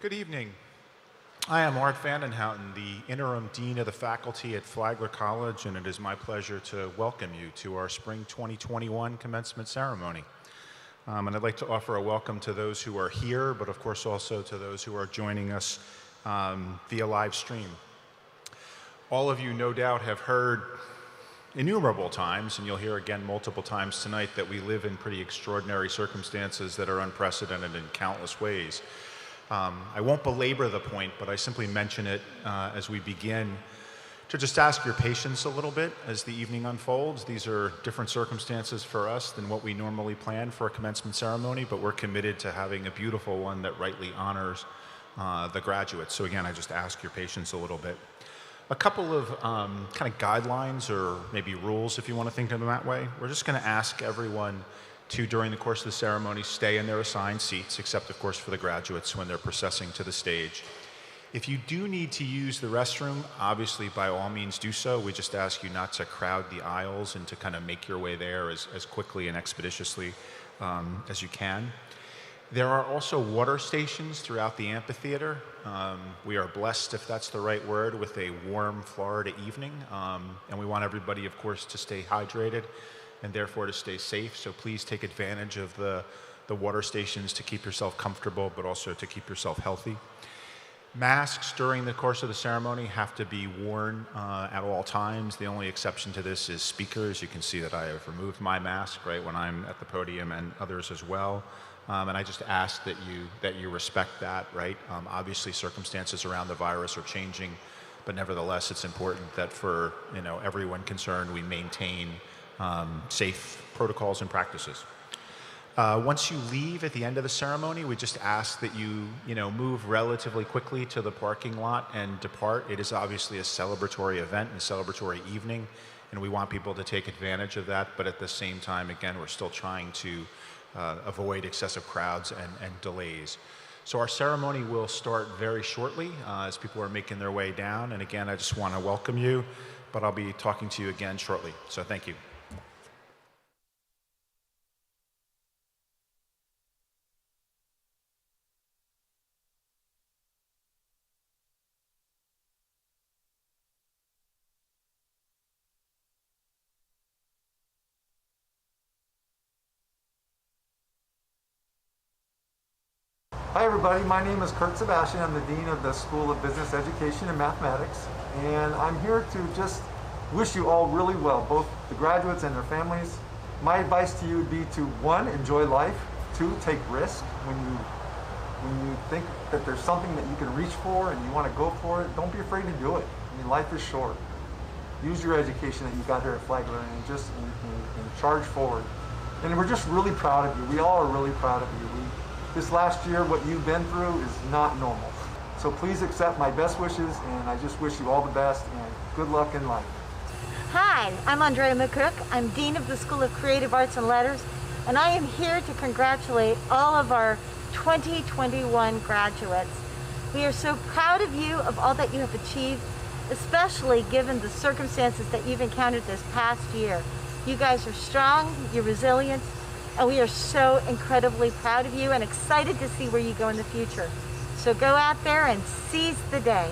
Good evening. I am Art Vandenhouten, the Interim Dean of the Faculty at Flagler College, and it is my pleasure to welcome you to our Spring 2021 Commencement Ceremony. And I'd like to offer a welcome to those who are here, but of course also to those who are joining us via live stream. All of you no doubt have heard innumerable times, and you'll hear again multiple times tonight, that we live in pretty extraordinary circumstances that are unprecedented in countless ways. I won't belabor the point, but I simply mention it as we begin to just ask your patience a little bit as the evening unfolds. These are different circumstances for us than what we normally plan for a commencement ceremony, but we're committed to having a beautiful one that rightly honors the graduates. So again, I just ask your patience a little bit. A couple of kind of guidelines, or maybe rules if you want to think of them that way. We're just going to ask everyone to, during the course of the ceremony, stay in their assigned seats, except of course for the graduates when they're processing to the stage. If you do need to use the restroom, obviously by all means do so. We just ask you not to crowd the aisles and to kind of make your way there as quickly and expeditiously as you can. There are also water stations throughout the amphitheater. We are blessed, if that's the right word, with a warm Florida evening, and we want everybody, of course, to stay hydrated and therefore to stay safe. So please take advantage of the water stations to keep yourself comfortable, but also to keep yourself healthy. Masks during the course of the ceremony have to be worn at all times. The only exception to this is speakers. You can see that I have removed my mask right when I'm at the podium, and others as well. And I just ask that you respect that, right? Obviously circumstances around the virus are changing, but nevertheless it's important that for everyone concerned we maintain safe protocols and practices. Once you leave at the end of the ceremony, we just ask that you move relatively quickly to the parking lot and depart. It is obviously a celebratory event and a celebratory evening, and we want people to take advantage of that, but at the same time, again, we're still trying to avoid excessive crowds and delays. So our ceremony will start very shortly as people are making their way down, and again, I just want to welcome you, but I'll be talking to you again shortly, so thank you. Hi everybody, my name is Kurt Sebastian. I'm the Dean of the School of Business Education and Mathematics, and I'm here to just wish you all really well, both the graduates and their families. My advice to you would be to, 1, enjoy life, 2, take risks. When you think that there's something that you can reach for and you want to go for it, don't be afraid to do it. I mean, life is short. Use your education that you got here at Flagler and just charge forward. And we're just really proud of you. We all are really proud of you. This last year, what you've been through is not normal. So please accept my best wishes, and I just wish you all the best and good luck in life. Hi, I'm Andrea McCook. I'm Dean of the School of Creative Arts and Letters, and I am here to congratulate all of our 2021 graduates. We are so proud of you, of all that you have achieved, especially given the circumstances that you've encountered this past year. You guys are strong, you're resilient, and we are so incredibly proud of you and excited to see where you go in the future. So go out there and seize the day.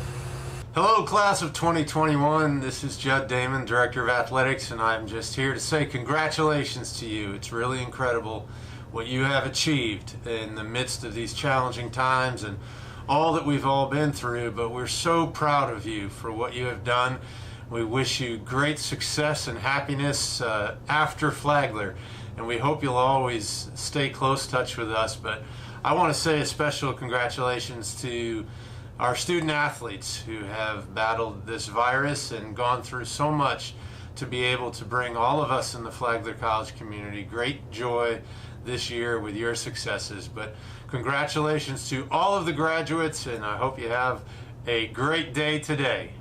Hello, class of 2021. This is Judd Damon, Director of Athletics, and I'm just here to say congratulations to you. It's really incredible what you have achieved in the midst of these challenging times and all that we've all been through, but we're so proud of you for what you have done. We wish you great success and happiness after Flagler. And we hope you'll always stay close touch with us. But I want to say a special congratulations to our student athletes who have battled this virus and gone through so much to be able to bring all of us in the Flagler College community great joy this year with your successes. But congratulations to all of the graduates, and I hope you have a great day today.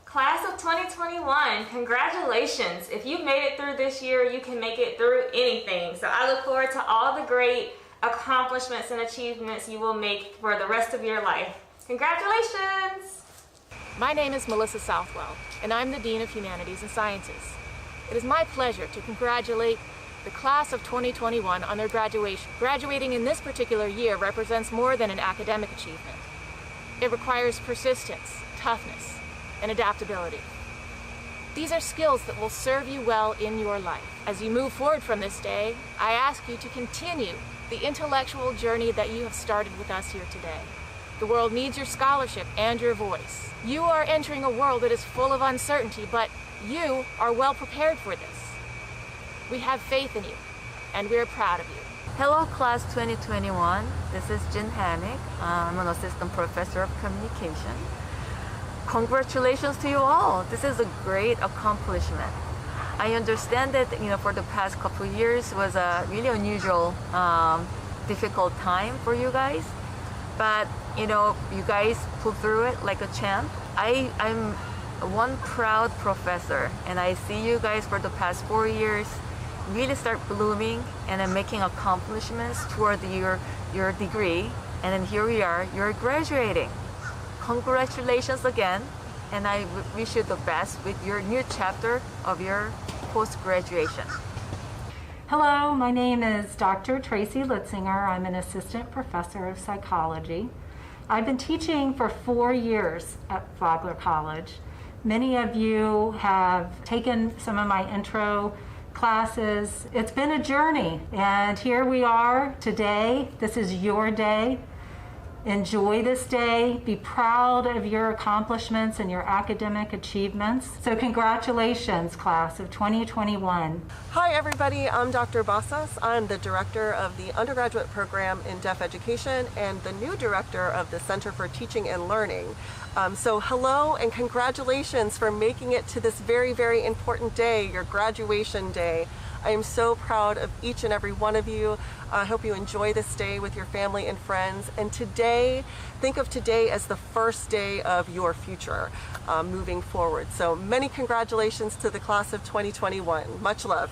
Class of 2021, congratulations. If you've made it through this year, you can make it through anything. So I look forward to all the great accomplishments and achievements you will make for the rest of your life. Congratulations! My name is Melissa Southwell, and I'm the Dean of Humanities and Sciences. It is my pleasure to congratulate the class of 2021 on their graduation. Graduating in this particular year represents more than an academic achievement. It requires persistence, toughness, and adaptability. These are skills that will serve you well in your life. As you move forward from this day, I ask you to continue the intellectual journey that you have started with us here today. The world needs your scholarship and your voice. You are entering a world that is full of uncertainty, but you are well prepared for this. We have faith in you, and we are proud of you. Hello, class 2021. This is Jin Hannick. I'm an assistant professor of communication. Congratulations to you all. This is a great accomplishment. I understand that for the past couple of years was a really unusual, difficult time for you guys. But you guys pulled through it like a champ. I'm one proud professor, and I see you guys for the past 4 years really start blooming and then making accomplishments toward your degree. And then here we are, you're graduating. Congratulations again, and I wish you the best with your new chapter of your post-graduation. Hello, my name is Dr. Tracy Litzinger. I'm an assistant professor of psychology. I've been teaching for 4 years at Flagler College. Many of you have taken some of my intro classes. It's been a journey, and here we are today. This is your day. Enjoy this day. Be proud of your accomplishments and your academic achievements. So congratulations, class of 2021. Hi everybody, I'm Dr. Basas. I'm the director of the undergraduate program in deaf education and the new director of the Center for Teaching and Learning. So hello and congratulations for making it to this very, very important day, your graduation day. I am so proud of each and every one of you. I hope you enjoy this day with your family and friends. And today, think of today as the first day of your future moving forward. So many congratulations to the class of 2021. Much love.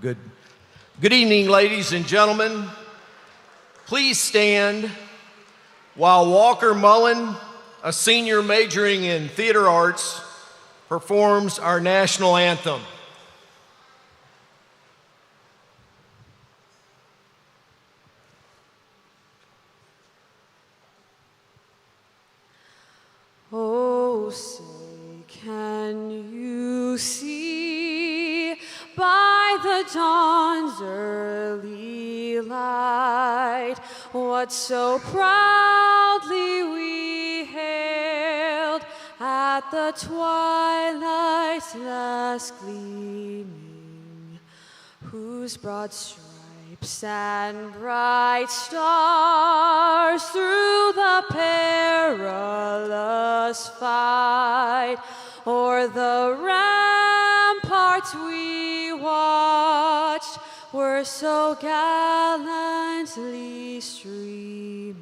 Good evening, ladies and gentlemen. Please stand while Walker Mullen, a senior majoring in theater arts, performs our national anthem. Oh, say, can you see by the dawn's early light what so proudly we hailed at the twilight's last gleaming, whose broad stripes and bright stars through the perilous fight o'er the ramparts we watched were so gallantly streaming,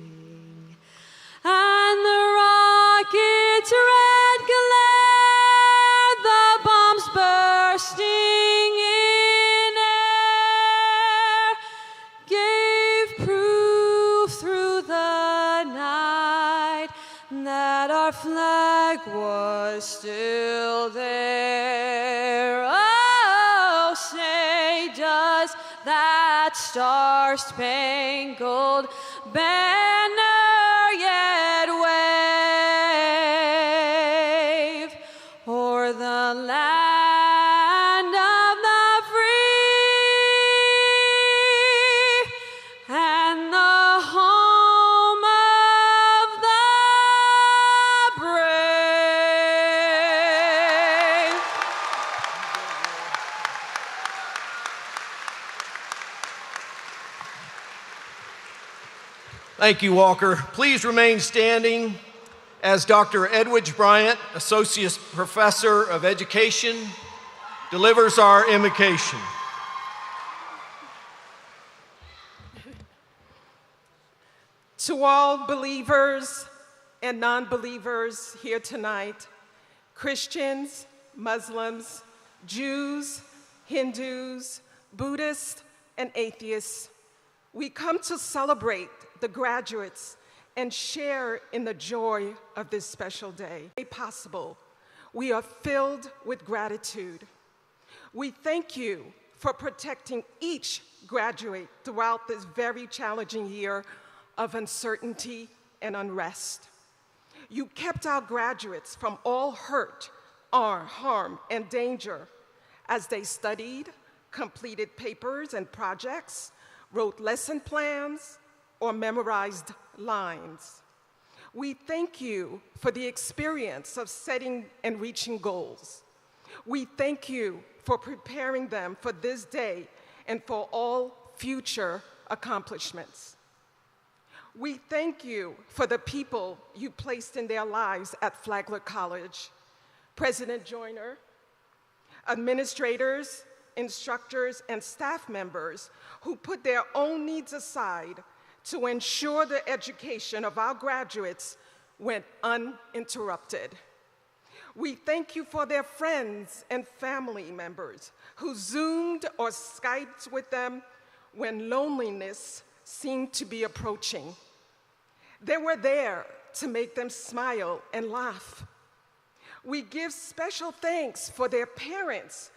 and the rocket's red glare, the bombs bursting in air, gave proof through the night that our flag was still there. Oh, say, does that star-spangled banner yet wave o'er the land of the free and the home of the brave? Thank you, Walker. Please remain standing as Dr. Edwidge Bryant, Associate Professor of Education, delivers our invocation. To all believers and non-believers here tonight, Christians, Muslims, Jews, Hindus, Buddhists, and atheists, we come to celebrate the graduates and share in the joy of this special day. Possible. We are filled with gratitude. We thank you for protecting each graduate throughout this very challenging year of uncertainty and unrest. You kept our graduates from all hurt, harm, and danger as they studied, completed papers and projects, wrote lesson plans, or memorized lines. We thank you for the experience of setting and reaching goals. We thank you for preparing them for this day and for all future accomplishments. We thank you for the people you placed in their lives at Flagler College, President Joyner, administrators, instructors, and staff members who put their own needs aside to ensure the education of our graduates went uninterrupted. We thank you for their friends and family members who Zoomed or Skyped with them when loneliness seemed to be approaching. They were there to make them smile and laugh. We give special thanks for their parents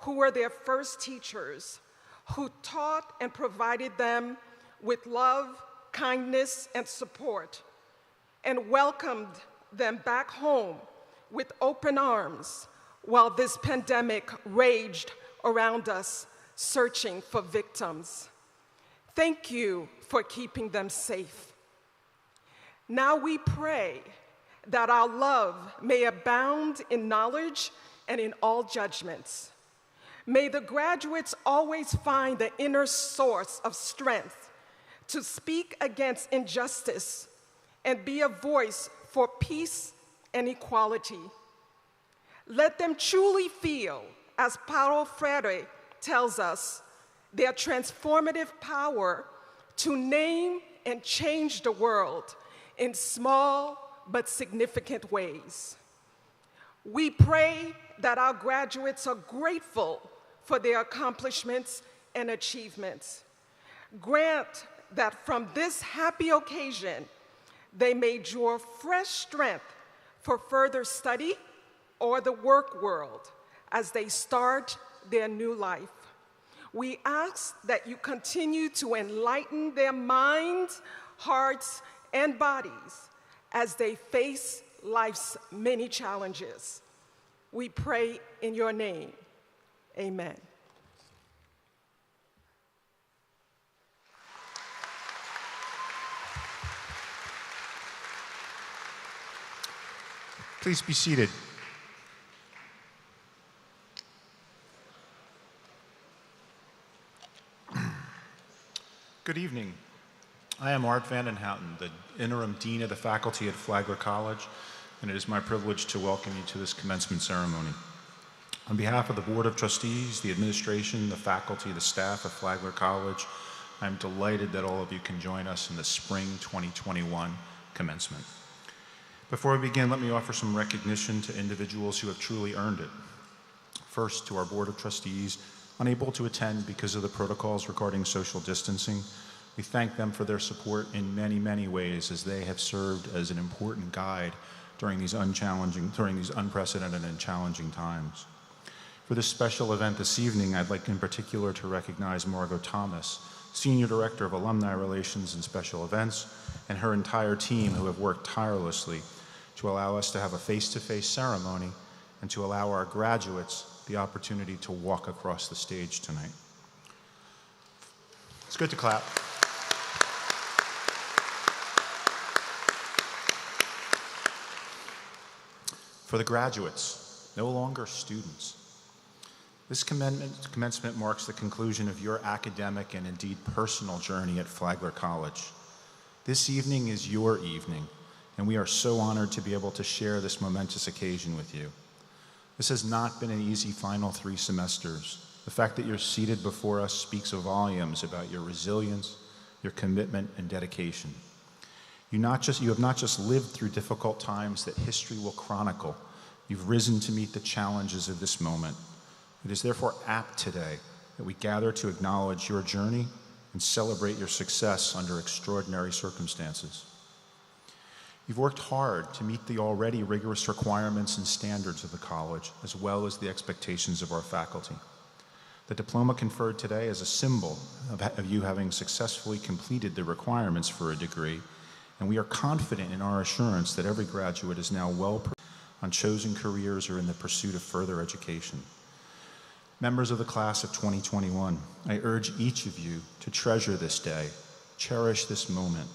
who were their first teachers, who taught and provided them with love, kindness, and support, and welcomed them back home with open arms while this pandemic raged around us, searching for victims. Thank you for keeping them safe. Now we pray that our love may abound in knowledge and in all judgments. May the graduates always find the inner source of strength to speak against injustice and be a voice for peace and equality. Let them truly feel, as Paulo Freire tells us, their transformative power to name and change the world in small but significant ways. We pray that our graduates are grateful for their accomplishments and achievements. Grant that from this happy occasion, they may draw fresh strength for further study or the work world as they start their new life. We ask that you continue to enlighten their minds, hearts, and bodies as they face life's many challenges. We pray in your name. Amen. Please be seated. Good evening. I am Art Vanden Houten, the Interim Dean of the Faculty at Flagler College, and it is my privilege to welcome you to this commencement ceremony. On behalf of the Board of Trustees, the administration, the faculty, the staff of Flagler College, I'm delighted that all of you can join us in the Spring 2021 commencement. Before we begin, let me offer some recognition to individuals who have truly earned it. First, to our Board of Trustees, unable to attend because of the protocols regarding social distancing. We thank them for their support in many, many ways as they have served as an important guide during these unprecedented and challenging times. For this special event this evening, I'd like in particular to recognize Margot Thomas, Senior Director of Alumni Relations and Special Events, and her entire team who have worked tirelessly to allow us to have a face-to-face ceremony and to allow our graduates the opportunity to walk across the stage tonight. It's good to clap. For the graduates, no longer students, this commencement marks the conclusion of your academic and indeed personal journey at Flagler College. This evening is your evening, and we are so honored to be able to share this momentous occasion with you. This has not been an easy final 3 semesters. The fact that you're seated before us speaks volumes about your resilience, your commitment, and dedication. You have not just lived through difficult times that history will chronicle. You've risen to meet the challenges of this moment. It is therefore apt today that we gather to acknowledge your journey and celebrate your success under extraordinary circumstances. You've worked hard to meet the already rigorous requirements and standards of the college, as well as the expectations of our faculty. The diploma conferred today is a symbol of you having successfully completed the requirements for a degree, and we are confident in our assurance that every graduate is now well prepared on chosen careers or in the pursuit of further education. Members of the class of 2021, I urge each of you to treasure this day, cherish this moment,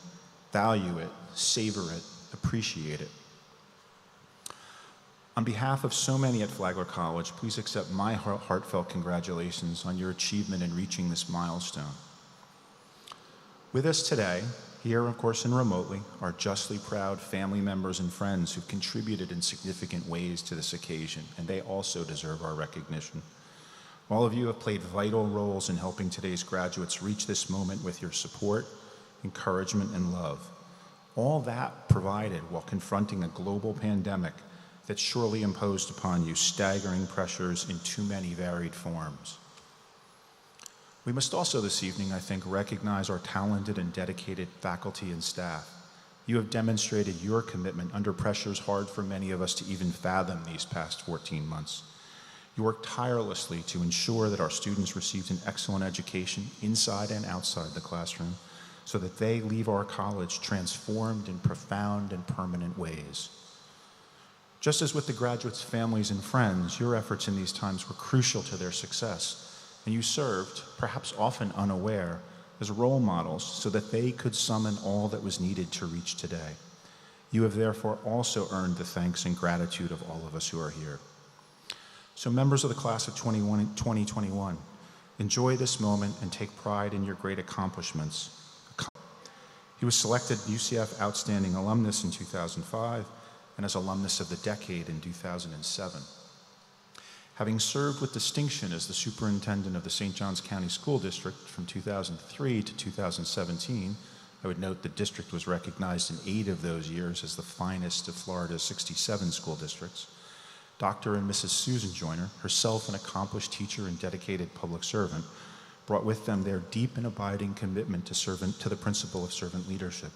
value it, savor it, appreciate it. On behalf of so many at Flagler College, please accept my heartfelt congratulations on your achievement in reaching this milestone. With us today, here of course and remotely, are justly proud family members and friends who've contributed in significant ways to this occasion, and they also deserve our recognition. All of you have played vital roles in helping today's graduates reach this moment with your support, encouragement, and love. All that provided while confronting a global pandemic that surely imposed upon you staggering pressures in too many varied forms. We must also this evening, I think, recognize our talented and dedicated faculty and staff. You have demonstrated your commitment under pressures hard for many of us to even fathom these past 14 months. You worked tirelessly to ensure that our students received an excellent education inside and outside the classroom, so that they leave our college transformed in profound and permanent ways. Just as with the graduates' families and friends, your efforts in these times were crucial to their success, and you served, perhaps often unaware, as role models so that they could summon all that was needed to reach today. You have therefore also earned the thanks and gratitude of all of us who are here. So members of the class of 2021, enjoy this moment and take pride in your great accomplishments. He was selected UCF Outstanding Alumnus in 2005 and as Alumnus of the Decade in 2007. Having served with distinction as the Superintendent of the St. Johns County School District from 2003 to 2017, I would note the district was recognized in 8 of those years as the finest of Florida's 67 school districts. Dr. and Mrs. Susan Joyner, herself an accomplished teacher and dedicated public servant, brought with them their deep and abiding commitment to the principle of servant leadership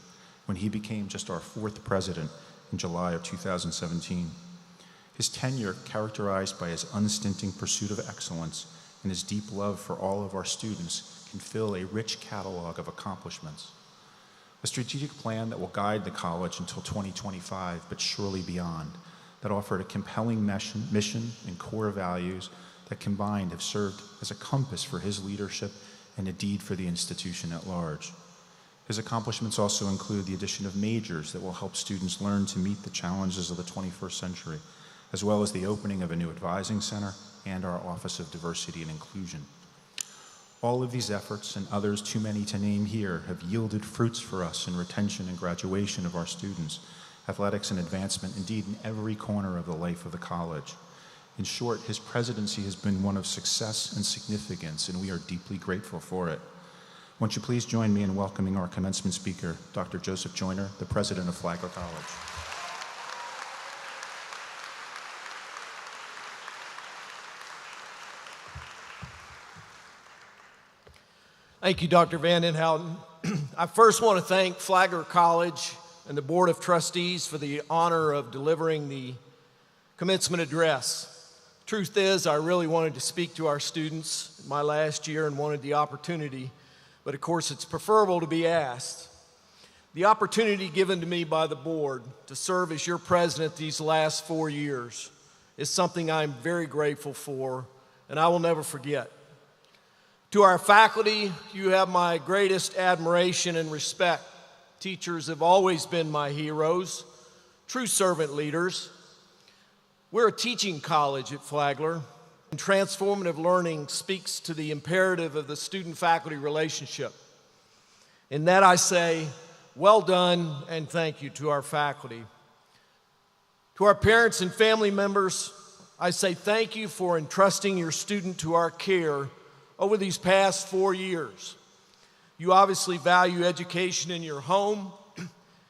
when he became just our 4th president in July of 2017. His tenure, characterized by his unstinting pursuit of excellence and his deep love for all of our students, can fill a rich catalog of accomplishments. A strategic plan that will guide the college until 2025, but surely beyond, that offered a compelling mission and core values that combined have served as a compass for his leadership and a deed for the institution at large. His accomplishments also include the addition of majors that will help students learn to meet the challenges of the 21st century, as well as the opening of a new advising center and our Office of Diversity and Inclusion. All of these efforts, and others too many to name here, have yielded fruits for us in retention and graduation of our students, athletics and advancement, indeed in every corner of the life of the college. In short, his presidency has been one of success and significance, and we are deeply grateful for it. Won't you please join me in welcoming our commencement speaker, Dr. Joseph Joyner, the president of Flagler College. Thank you, Dr. Van Den Houten. I first want to thank Flagler College and the Board of Trustees for the honor of delivering the commencement address. Truth is, I really wanted to speak to our students in my last year and wanted the opportunity, but of course it's preferable to be asked. The opportunity given to me by the board to serve as your president these last 4 years is something I'm very grateful for, and I will never forget. To our faculty, you have my greatest admiration and respect. Teachers have always been my heroes, true servant leaders. We're a teaching college at Flagler, and transformative learning speaks to the imperative of the student-faculty relationship. In that I say, well done and thank you to our faculty. To our parents and family members, I say thank you for entrusting your student to our care over these past 4 years. You obviously value education in your home,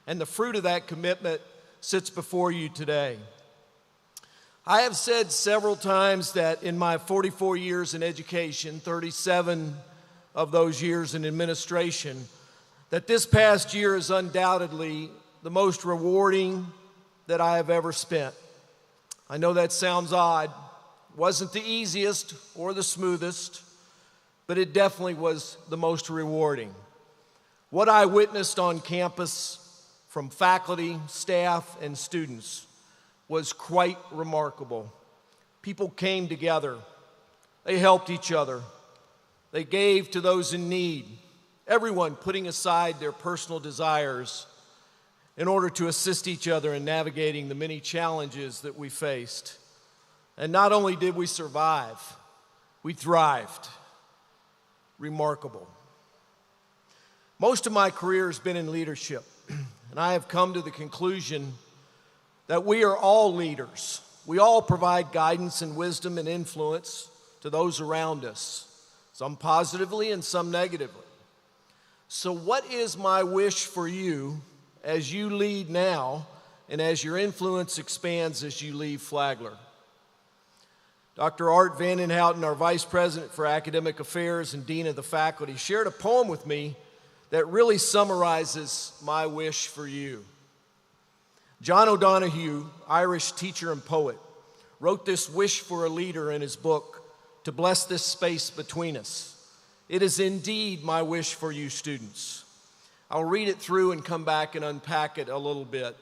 and the fruit of that commitment sits before you today. I have said several times that in my 44 years in education, 37 of those years in administration, that this past year is undoubtedly the most rewarding that I have ever spent. I know that sounds odd. It wasn't the easiest or the smoothest, but it definitely was the most rewarding. What I witnessed on campus from faculty, staff, and students was quite remarkable. People came together. They helped each other. They gave to those in need, everyone putting aside their personal desires in order to assist each other in navigating the many challenges that we faced. And not only did we survive, we thrived. Remarkable. Most of my career has been in leadership, and I have come to the conclusion that we are all leaders. We all provide guidance and wisdom and influence to those around us, some positively and some negatively. So what is my wish for you as you lead now and as your influence expands as you leave Flagler? Dr. Art Van Den Houten, our Vice President for Academic Affairs and Dean of the Faculty, shared a poem with me that really summarizes my wish for you. John O'Donohue, Irish teacher and poet, wrote this wish for a leader in his book, To Bless This Space Between Us. It is indeed my wish for you students. I'll read it through and come back and unpack it a little bit.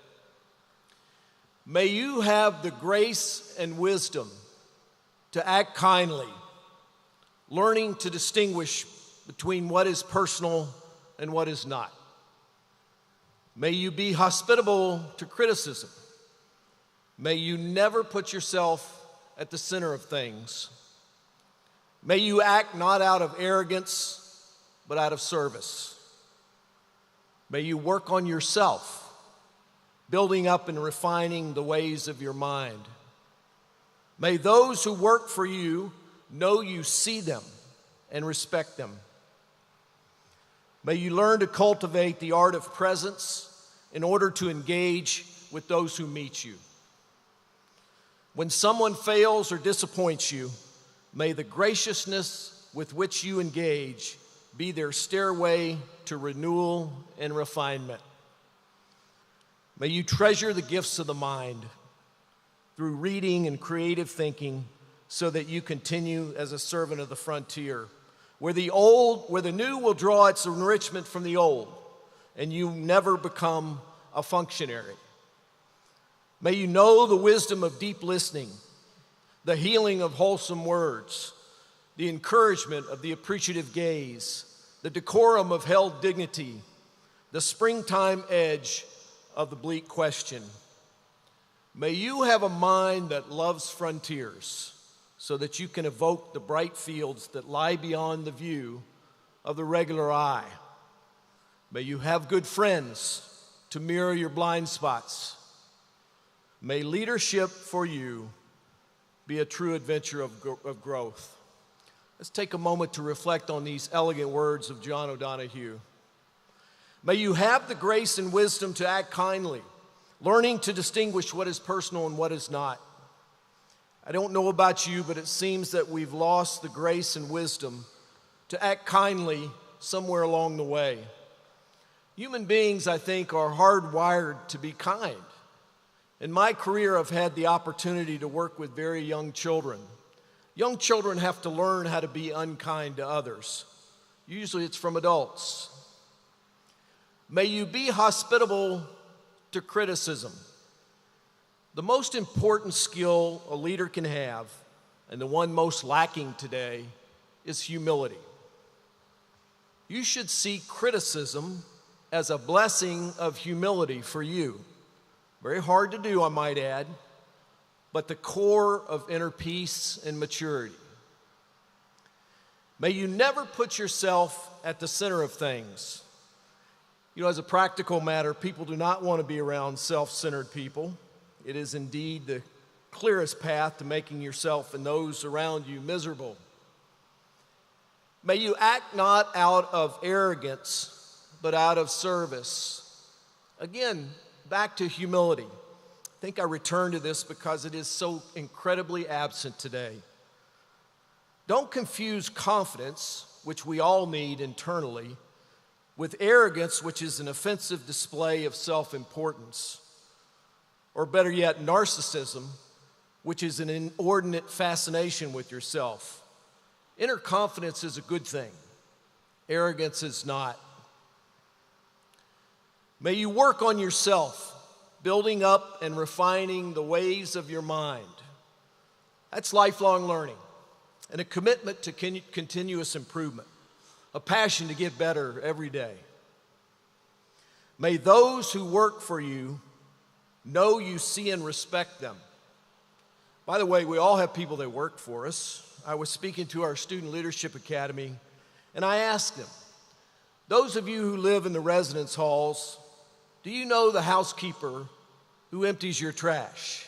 May you have the grace and wisdom to act kindly, learning to distinguish between what is personal and what is not. May you be hospitable to criticism. May you never put yourself at the center of things. May you act not out of arrogance, but out of service. May you work on yourself, building up and refining the ways of your mind. May those who work for you know you see them and respect them. May you learn to cultivate the art of presence in order to engage with those who meet you. When someone fails or disappoints you, may the graciousness with which you engage be their stairway to renewal and refinement. May you treasure the gifts of the mind through reading and creative thinking so that you continue as a servant of the frontier, where the new will draw its enrichment from the old, and you never become a functionary. May you know the wisdom of deep listening, the healing of wholesome words, the encouragement of the appreciative gaze, the decorum of held dignity, the springtime edge of the bleak question. May you have a mind that loves frontiers so that you can evoke the bright fields that lie beyond the view of the regular eye. May you have good friends to mirror your blind spots. May leadership for you be a true adventure of growth. Let's take a moment to reflect on these elegant words of John O'Donohue. May you have the grace and wisdom to act kindly, learning to distinguish what is personal and what is not. I don't know about you, but it seems that we've lost the grace and wisdom to act kindly somewhere along the way. Human beings, I think, are hardwired to be kind. In my career, I've had the opportunity to work with very young children. Young children have to learn how to be unkind to others. Usually it's from adults. May you be hospitable to criticism. The most important skill a leader can have, and the one most lacking today, is humility. You should see criticism as a blessing of humility for you. Very hard to do, I might add, but the core of inner peace and maturity. May you never put yourself at the center of things. You know, as a practical matter, people do not want to be around self-centered people. It is indeed the clearest path to making yourself and those around you miserable. May you act not out of arrogance, but out of service. Again, back to humility. I think I return to this because it is so incredibly absent today. Don't confuse confidence, which we all need internally, with arrogance, which is an offensive display of self-importance. Or better yet, narcissism, which is an inordinate fascination with yourself. Inner confidence is a good thing. Arrogance is not. May you work on yourself, building up and refining the ways of your mind. That's lifelong learning and a commitment to continuous improvement, a passion to get better every day. May those who work for you know you see and respect them. By the way, we all have people that work for us. I was speaking to our Student Leadership Academy, and I asked them, those of you who live in the residence halls, do you know the housekeeper who empties your trash?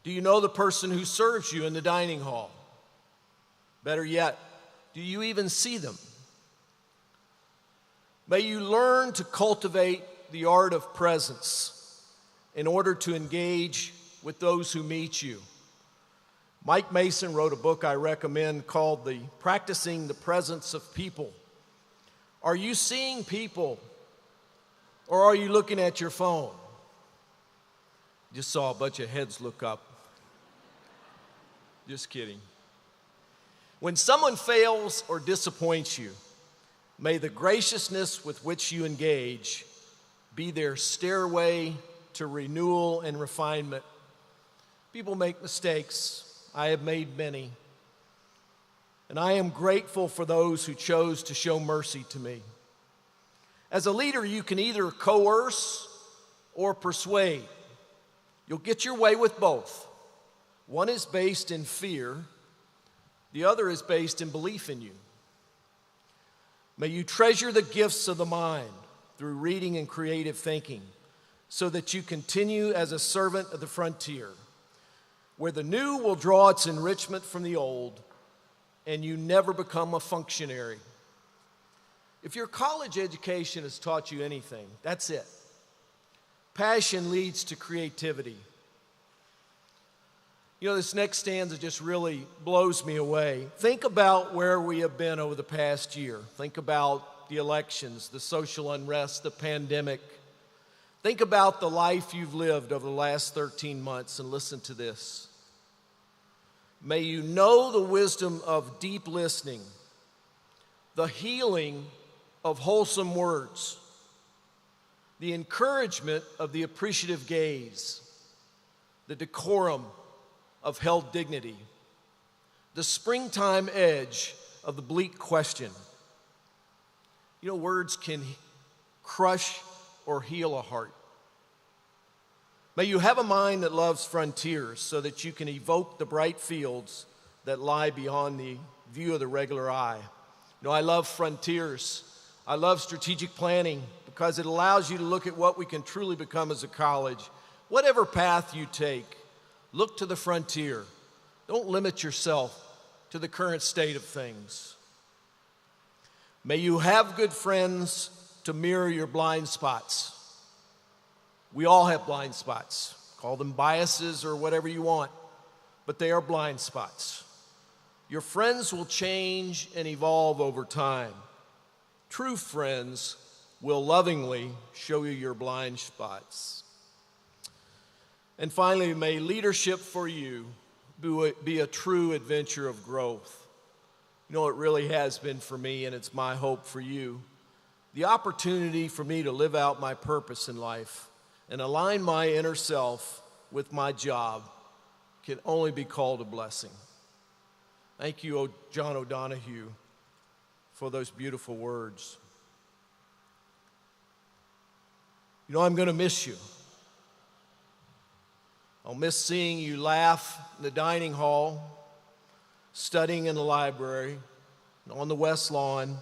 Do you know the person who serves you in the dining hall? Better yet, do you even see them? May you learn to cultivate the art of presence in order to engage with those who meet you. Mike Mason wrote a book I recommend called Practicing the Presence of People. Are you seeing people, or are you looking at your phone? Just saw a bunch of heads look up. Just kidding. When someone fails or disappoints you, may the graciousness with which you engage be their stairway to renewal and refinement. People make mistakes. I have made many. And I am grateful for those who chose to show mercy to me. As a leader, you can either coerce or persuade. You'll get your way with both. One is based in fear. The other is based in belief in you. May you treasure the gifts of the mind through reading and creative thinking so that you continue as a servant of the frontier, where the new will draw its enrichment from the old and you never become a functionary. If your college education has taught you anything, that's it. Passion leads to creativity. You know, this next stanza just really blows me away. Think about where we have been over the past year. Think about the elections, the social unrest, the pandemic. Think about the life you've lived over the last 13 months and listen to this. May you know the wisdom of deep listening, the healing of wholesome words, the encouragement of the appreciative gaze, the decorum of held dignity, the springtime edge of the bleak question. You know, words can crush or heal a heart. May you have a mind that loves frontiers so that you can evoke the bright fields that lie beyond the view of the regular eye. You know, I love frontiers. I love strategic planning because it allows you to look at what we can truly become as a college. Whatever path you take, look to the frontier. Don't limit yourself to the current state of things. May you have good friends to mirror your blind spots. We all have blind spots. Call them biases or whatever you want, but they are blind spots. Your friends will change and evolve over time. True friends will lovingly show you your blind spots. And finally, may leadership for you be a true adventure of growth. You know, it really has been for me, and it's my hope for you. The opportunity for me to live out my purpose in life and align my inner self with my job can only be called a blessing. Thank you, John O'Donohue, for those beautiful words. You know, I'm going to miss you. I'll miss seeing you laugh in the dining hall, studying in the library, on the West Lawn,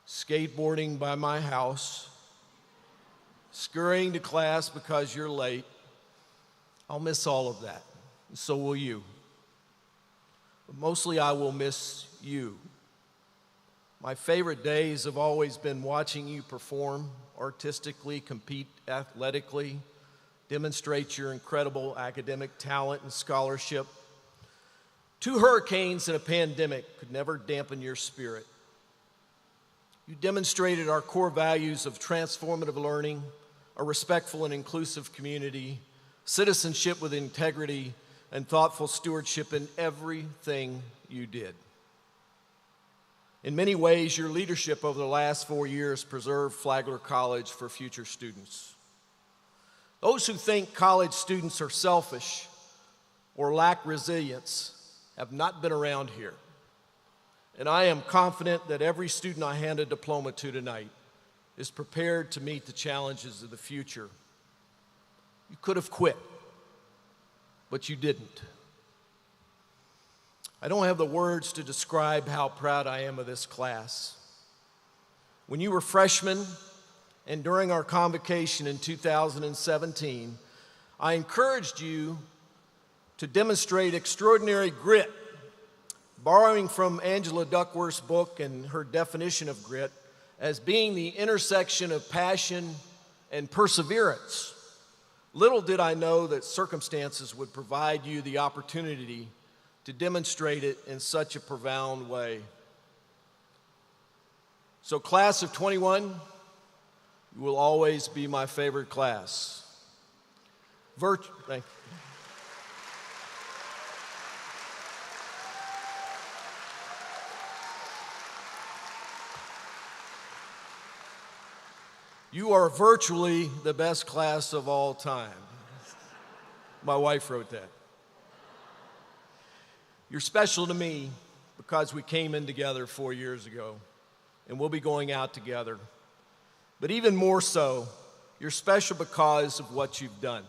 skateboarding by my house, scurrying to class because you're late. I'll miss all of that, and so will you. But mostly I will miss you. My favorite days have always been watching you perform artistically, compete athletically, demonstrate your incredible academic talent and scholarship. 2 hurricanes and a pandemic could never dampen your spirit. You demonstrated our core values of transformative learning, a respectful and inclusive community, citizenship with integrity, and thoughtful stewardship in everything you did. In many ways, your leadership over the last 4 years preserved Flagler College for future students. Those who think college students are selfish or lack resilience have not been around here. And I am confident that every student I hand a diploma to tonight is prepared to meet the challenges of the future. You could have quit, but you didn't. I don't have the words to describe how proud I am of this class. When you were freshmen and during our convocation in 2017, I encouraged you to demonstrate extraordinary grit, borrowing from Angela Duckworth's book and her definition of grit as being the intersection of passion and perseverance. Little did I know that circumstances would provide you the opportunity to demonstrate it in such a profound way. So, class of 21, you will always be my favorite class. Thank you. You are virtually the best class of all time. My wife wrote that. You're special to me because we came in together 4 years ago, and we'll be going out together. But even more so, you're special because of what you've done.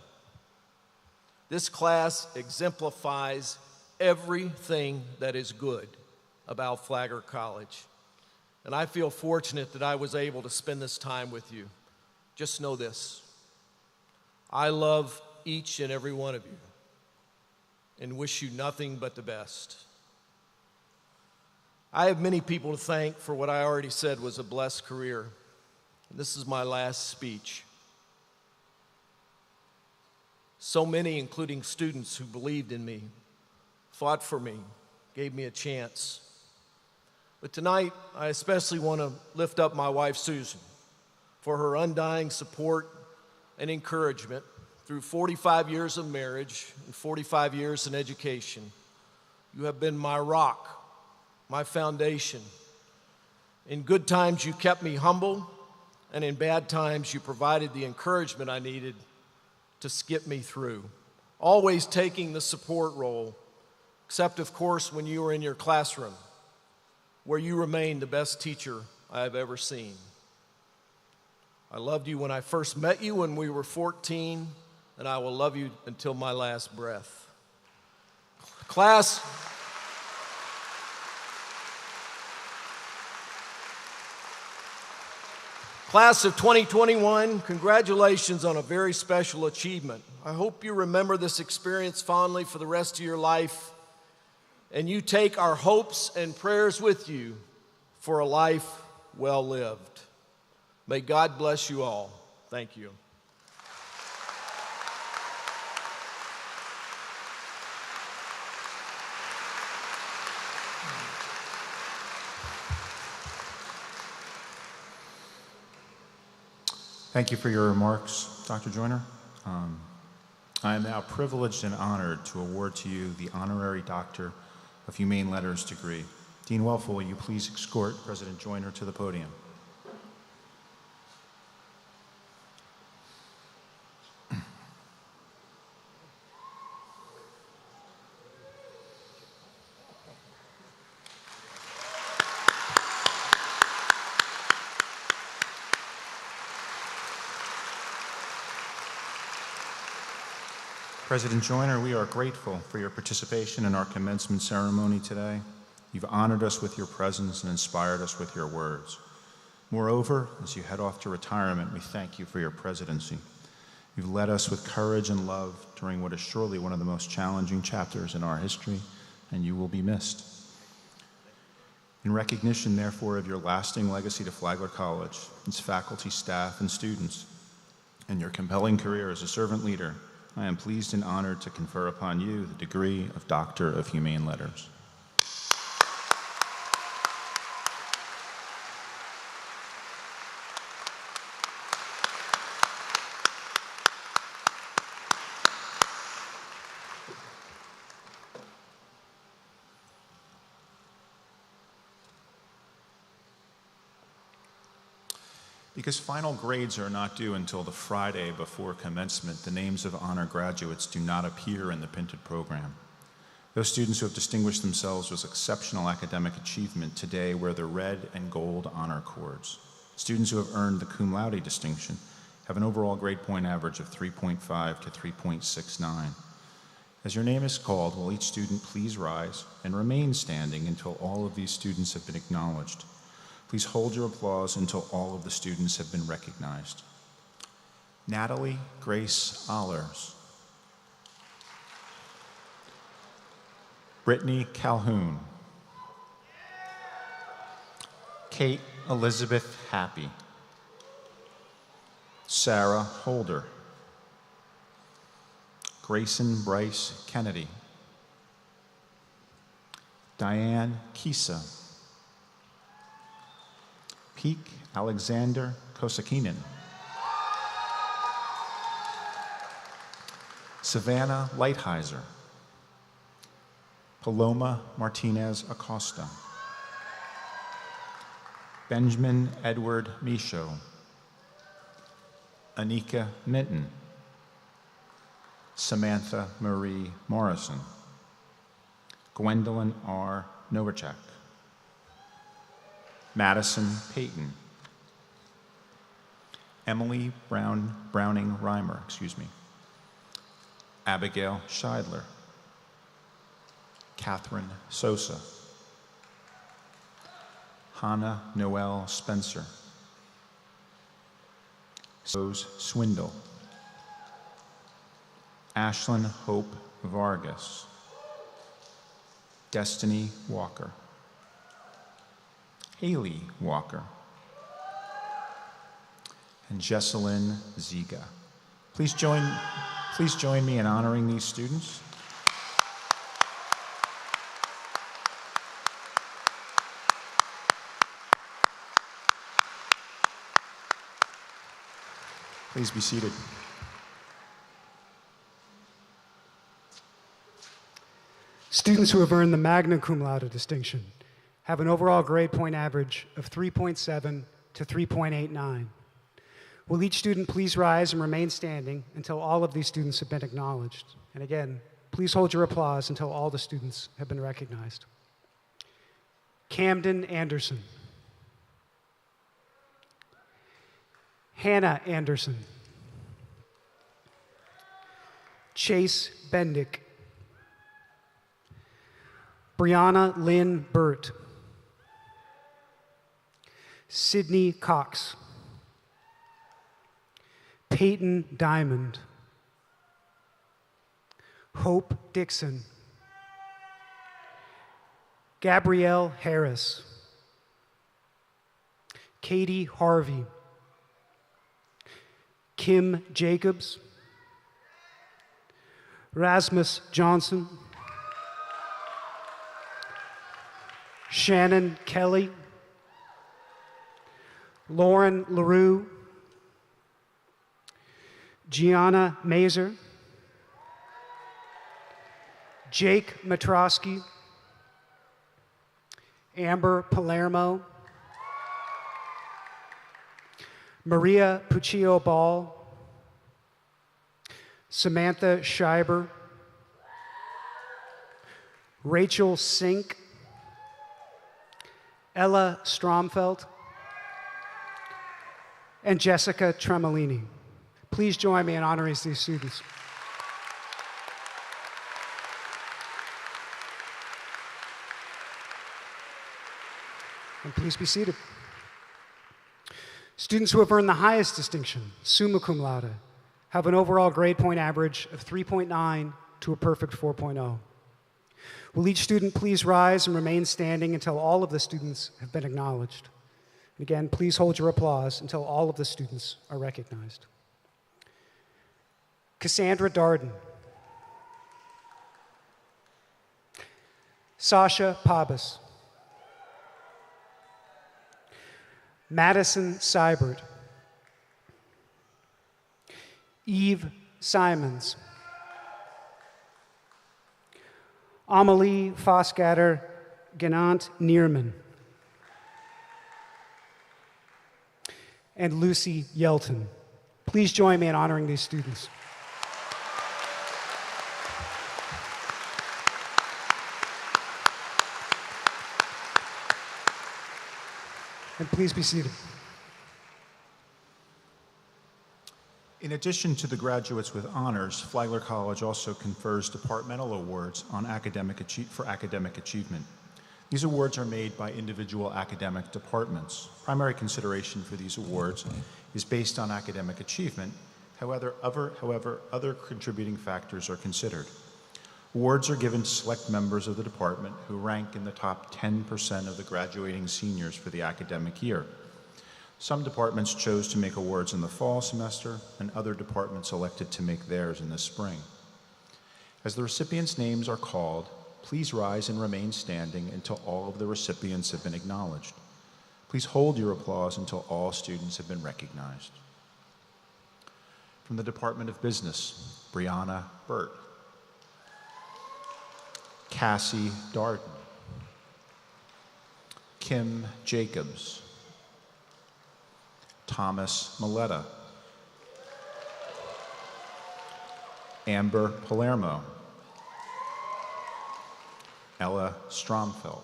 This class exemplifies everything that is good about Flagler College. And I feel fortunate that I was able to spend this time with you. Just know this: I love each and every one of you and wish you nothing but the best. I have many people to thank for what I already said was a blessed career. And this is my last speech. So many, including students who believed in me, fought for me, gave me a chance. But tonight, I especially want to lift up my wife, Susan, for her undying support and encouragement through 45 years of marriage and 45 years in education. You have been my rock, my foundation. In good times, you kept me humble, and in bad times, you provided the encouragement I needed to skip me through, always taking the support role, except, of course, when you were in your classroom, where you remained the best teacher I have ever seen. I loved you when I first met you when we were 14, and I will love you until my last breath. Class of 2021, congratulations on a very special achievement. I hope you remember this experience fondly for the rest of your life, and you take our hopes and prayers with you for a life well lived. May God bless you all. Thank you. Thank you for your remarks, Dr. Joyner. I am now privileged and honored to award to you the Honorary Doctor of Humane Letters degree. Dean Welfel, will you please escort President Joyner to the podium? President Joyner, we are grateful for your participation in our commencement ceremony today. You've honored us with your presence and inspired us with your words. Moreover, as you head off to retirement, we thank you for your presidency. You've led us with courage and love during what is surely one of the most challenging chapters in our history, and you will be missed. In recognition, therefore, of your lasting legacy to Flagler College, its faculty, staff, and students, and your compelling career as a servant leader, I am pleased and honored to confer upon you the degree of Doctor of Humane Letters. Because final grades are not due until the Friday before commencement, the names of honor graduates do not appear in the printed program. Those students who have distinguished themselves with exceptional academic achievement today wear the red and gold honor cords. Students who have earned the cum laude distinction have an overall grade point average of 3.5 to 3.69. As your name is called, will each student please rise and remain standing until all of these students have been acknowledged. Please hold your applause until all of the students have been recognized. Natalie Grace Allers. Brittany Calhoun. Kate Elizabeth Happy. Sarah Holder. Grayson Bryce Kennedy. Diane Kisa. Peak Alexander Kosakinen. Savannah Lighthizer. Paloma Martinez Acosta. Benjamin Edward Michaud. Anika Minton. Samantha Marie Morrison. Gwendolyn R. Novacek. Madison Payton. Emily Browning Reimer, Abigail Scheidler. Catherine Sosa. Hannah Noel Spencer. Rose Swindle. Ashlyn Hope Vargas. Destiny Walker. Haley Walker. And Jesselyn Ziga. Please join Please join me in honoring these students. Please be seated. Students who have earned the magna cum laude distinction have an overall grade point average of 3.7 to 3.89. Will each student please rise and remain standing until all of these students have been acknowledged? And again, please hold your applause until all the students have been recognized. Camden Anderson. Hannah Anderson. Chase Bendick. Brianna Lynn Burt. Sydney Cox. Peyton Diamond. Hope Dixon. Gabrielle Harris. Katie Harvey. Kim Jacobs. Rasmus Johnson. Shannon Kelly. Lauren LaRue. Gianna Mazer. Jake Matrosky. Amber Palermo. Maria Puccio Ball. Samantha Scheiber. Rachel Sink. Ella Stromfeld. And Jessica Tremolini. Please join me in honoring these students. And please be seated. Students who have earned the highest distinction, summa cum laude, have an overall grade point average of 3.9 to a perfect 4.0. Will each student please rise and remain standing until all of the students have been acknowledged? And again, please hold your applause until all of the students are recognized. Cassandra Darden. Sasha Pabas. Madison Seibert. Eve Simons. Amelie Fosgatter Genant Neerman. And Lucy Yelton. Please join me in honoring these students. And please be seated. In addition to the graduates with honors, Flagler College also confers departmental awards on for academic achievement. These awards are made by individual academic departments. Primary consideration for these awards is based on academic achievement. However, other contributing factors are considered. Awards are given to select members of the department who rank in the top 10% of the graduating seniors for the academic year. Some departments chose to make awards in the fall semester, and other departments elected to make theirs in the spring. As the recipients' names are called, please rise and remain standing until all of the recipients have been acknowledged. Please hold your applause until all students have been recognized. From the Department of Business, Brianna Burt. Cassie Darden. Kim Jacobs. Thomas Maletta. Amber Palermo. Ella Stromfeld.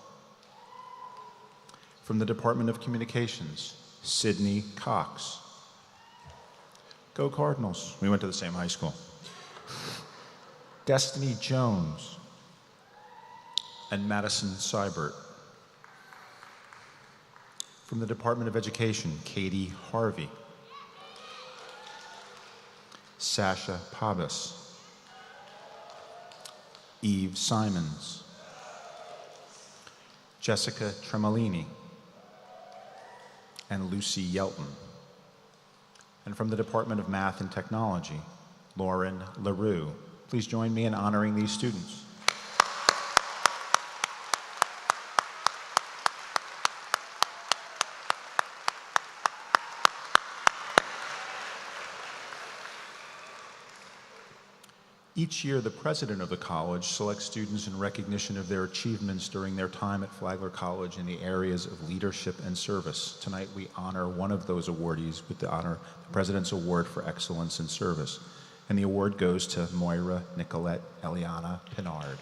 From the Department of Communications, Sydney Cox. Go Cardinals. We went to the same high school. Destiny Jones and Madison Seibert. From the Department of Education, Katie Harvey. Sasha Pabas. Eve Simons. Jessica Tremolini. And Lucy Yelton. And from the Department of Math and Technology, Lauren LaRue. Please join me in honoring these students. Each year, the president of the college selects students in recognition of their achievements during their time at Flagler College in the areas of leadership and service. Tonight, we honor one of those awardees with the President's Award for Excellence in Service. And the award goes to Moira Nicolette Eliana Pinard.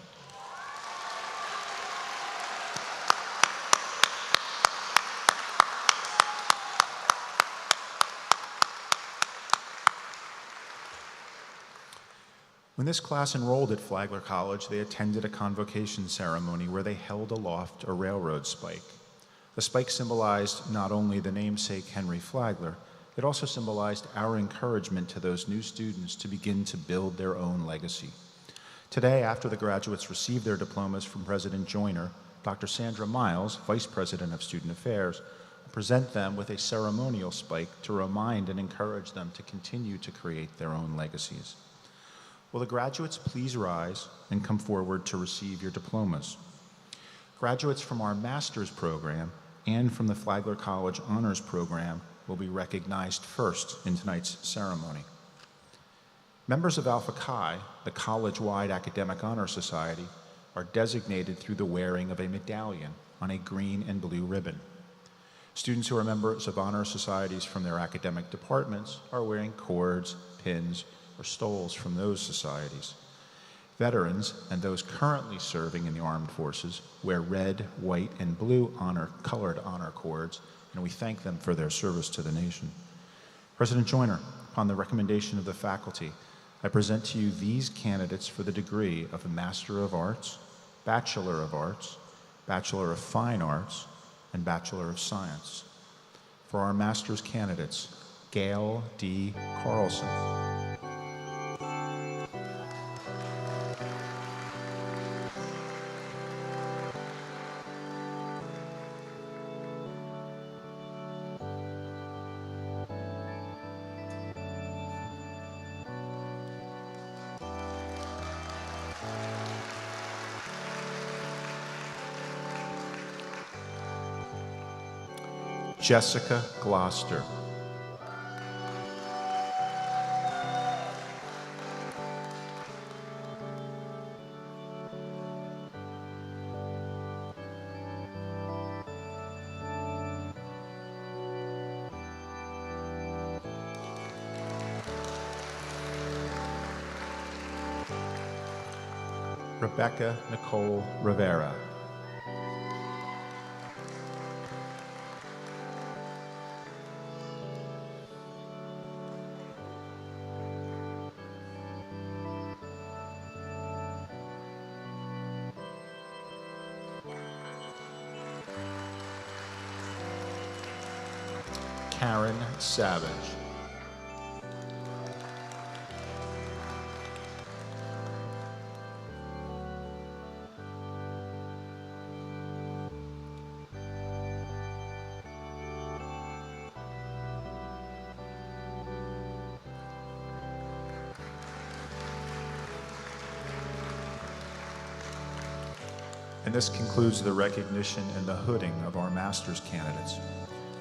When this class enrolled at Flagler College, they attended a convocation ceremony where they held aloft a railroad spike. The spike symbolized not only the namesake Henry Flagler, it also symbolized our encouragement to those new students to begin to build their own legacy. Today, after the graduates received their diplomas from President Joyner, Dr. Sandra Miles, Vice President of Student Affairs, will present them with a ceremonial spike to remind and encourage them to continue to create their own legacies. Will the graduates please rise and come forward to receive your diplomas? Graduates from our master's program and from the Flagler College Honors Program will be recognized first in tonight's ceremony. Members of Alpha Chi, the college-wide academic honor society, are designated through the wearing of a medallion on a green and blue ribbon. Students who are members of honor societies from their academic departments are wearing cords, pins, or stoles from those societies. Veterans and those currently serving in the armed forces wear red, white, and blue colored honor cords, and we thank them for their service to the nation. President Joyner, upon the recommendation of the faculty, I present to you these candidates for the degree of Master of Arts, Bachelor of Arts, Bachelor of Fine Arts, and Bachelor of Science. For our master's candidates, Gail D. Carlson. Jessica Gloucester. Rebecca Nicole Rivera. Karen Savage. And this concludes the recognition and the hooding of our master's candidates.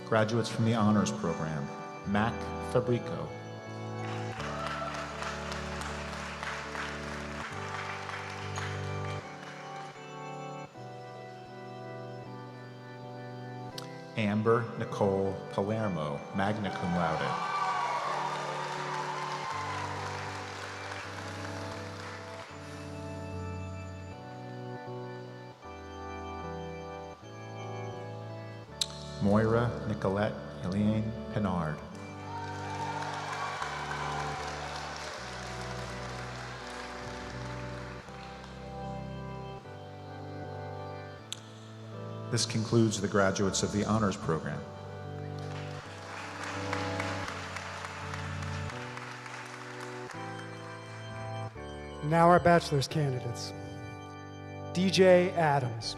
Graduates from the Honors Program, Mac Fabrico. Amber Nicole Palermo, magna cum laude. Moira Nicolette Eliane Pinard. This concludes the graduates of the Honors Program. Now our bachelor's candidates. DJ Adams.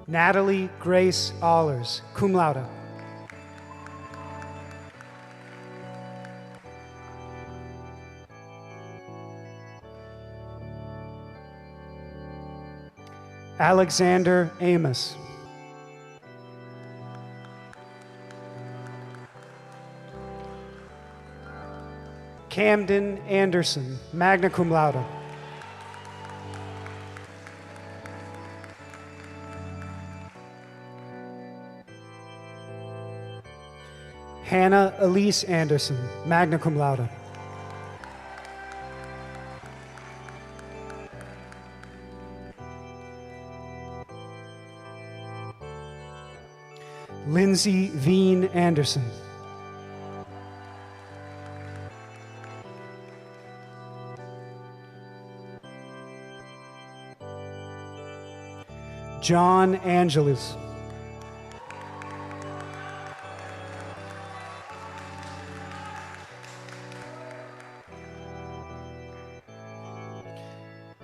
Natalie Grace Allers, cum laude. Alexander Amos. Camden Anderson, magna cum laude. Hannah Elise Anderson, magna cum laude. Lindsay Veen Anderson. John Angelus.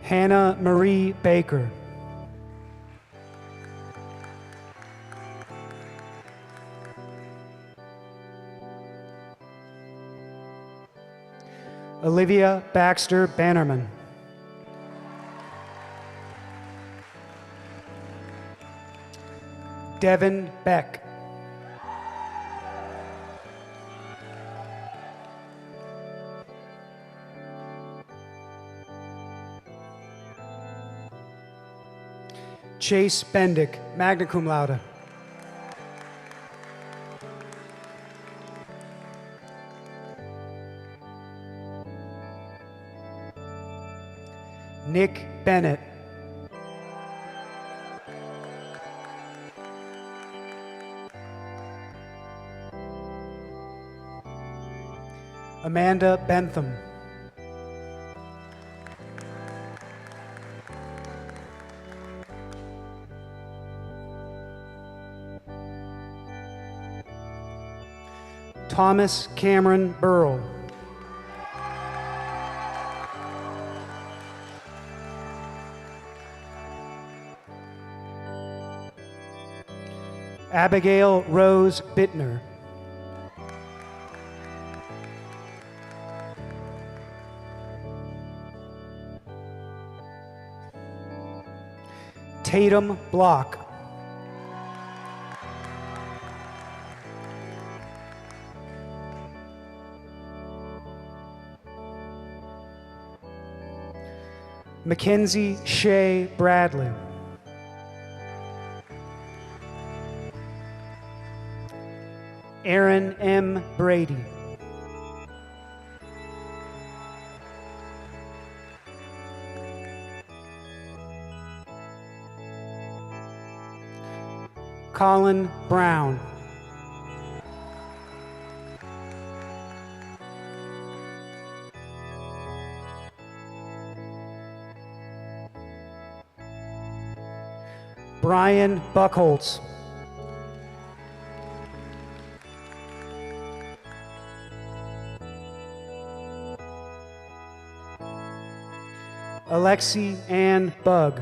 Hannah Marie Baker. Olivia Baxter Bannerman. Devin Beck. Chase Bendick, magna cum laude. Nick Bennett. Amanda Bentham. Thomas Cameron Burrell. Abigail Rose Bittner. Tatum Block. Mackenzie Shea Bradley. Aaron M. Brady. Colin Brown. Brian Buckholtz. Alexi Ann Bug.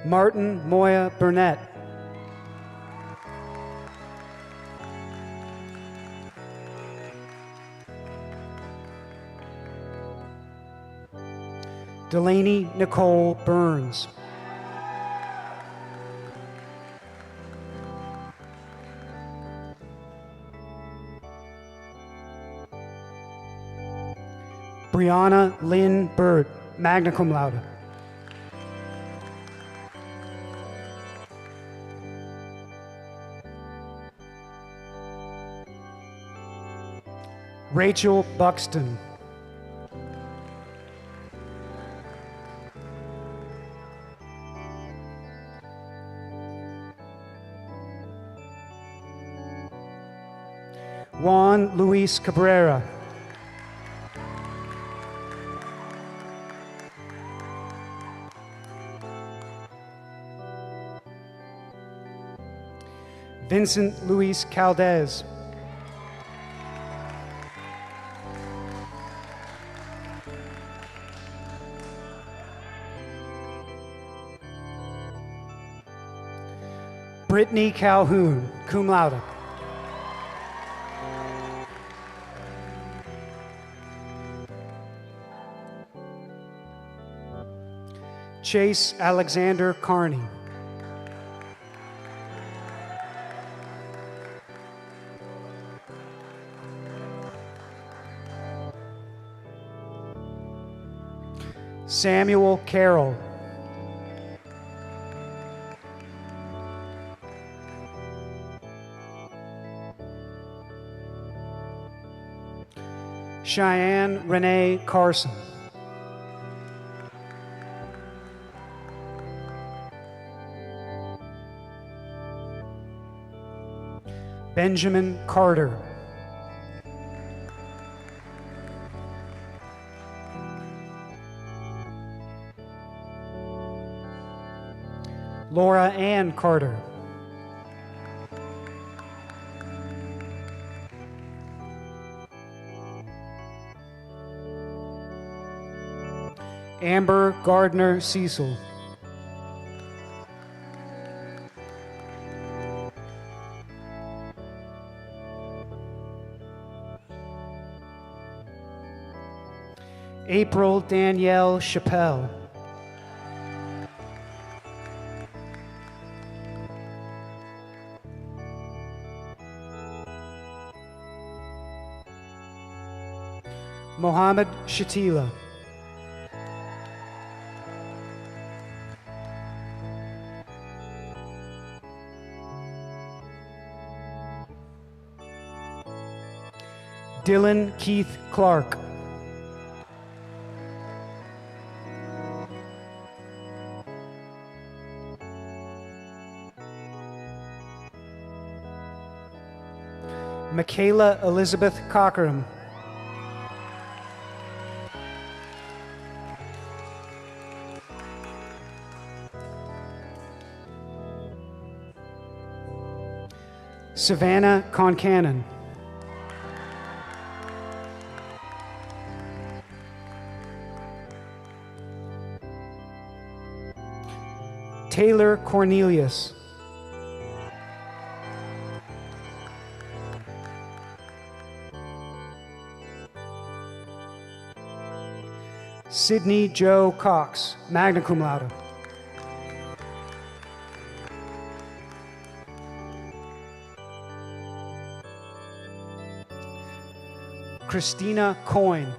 Martin Moya Burnett. Delaney Nicole Burns. Brianna Lynn Bird, magna cum laude. Rachel Buxton. Juan Luis Cabrera. Vincent Luis Caldez. Brittany Calhoun, cum laude. Chase Alexander Carney. Samuel Carroll. Cheyenne Renee Carson. Benjamin Carter. Laura Ann Carter. Amber Gardner Cecil. April Danielle Chappelle. Mohammed Shatila. Dylan Keith Clark. Michaela Elizabeth Cochran. Savannah Concannon. Taylor Cornelius. Sydney Joe Cox, magna cum laude. Christina Coyne.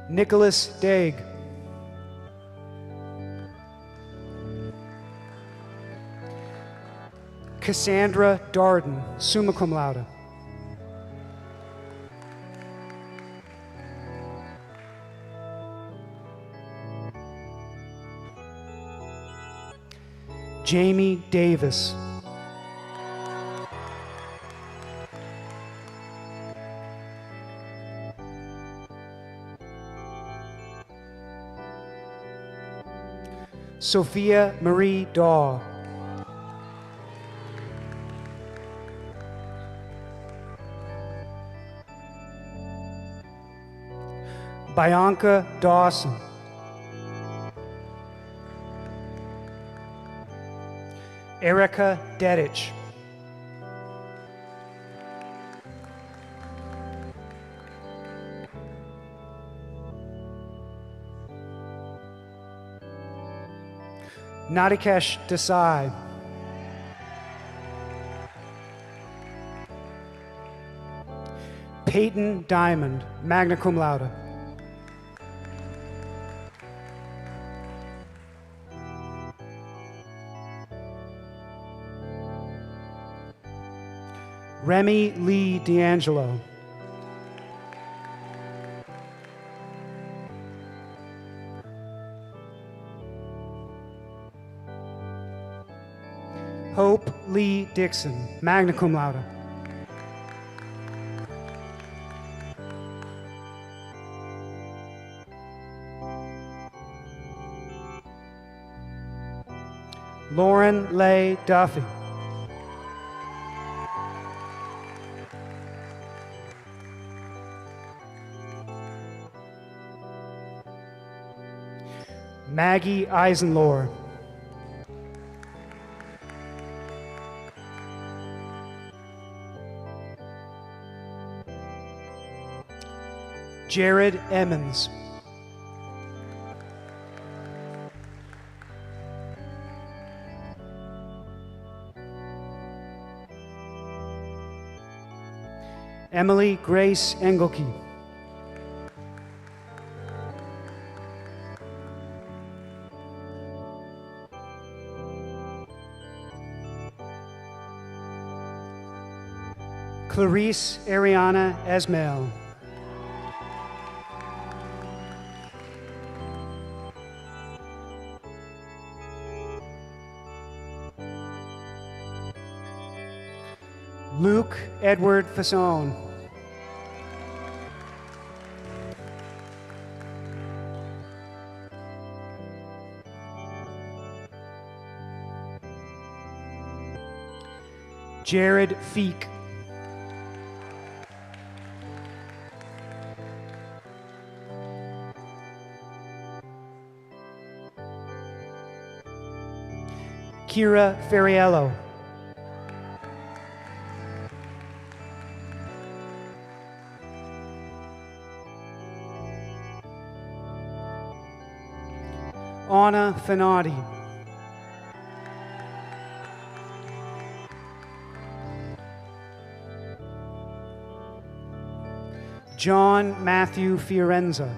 Nicholas Daig. Cassandra Darden, summa cum laude. Jamie Davis. Sophia Marie Daw. Bianca Dawson. Erica Dedich. Nadikesh Desai. Peyton Diamond, magna cum laude. Remy Lee D'Angelo. Hope Lee Dixon, magna cum laude. Lauren Leigh Duffy. Maggie Eisenlohr. Jared Emmons. Emily Grace Engelke. Clarice Ariana Esmail. Luke Edward Fasson. Jared Feek. Kira Ferriello. Anna Finati. John Matthew Fiorenza.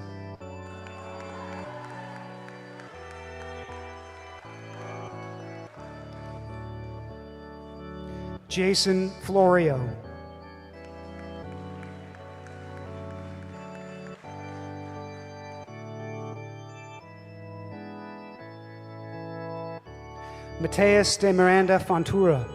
Jason Florio. Mateus de Miranda Fontura.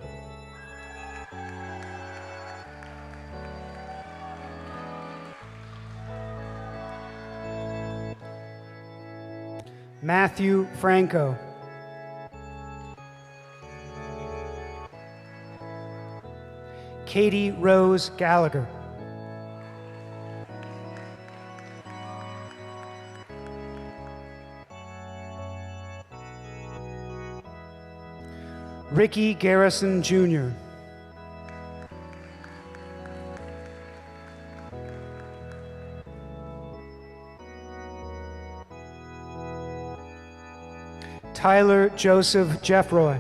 Matthew Franco. Katie Rose Gallagher. Ricky Garrison Jr. Tyler Joseph Jeffroy.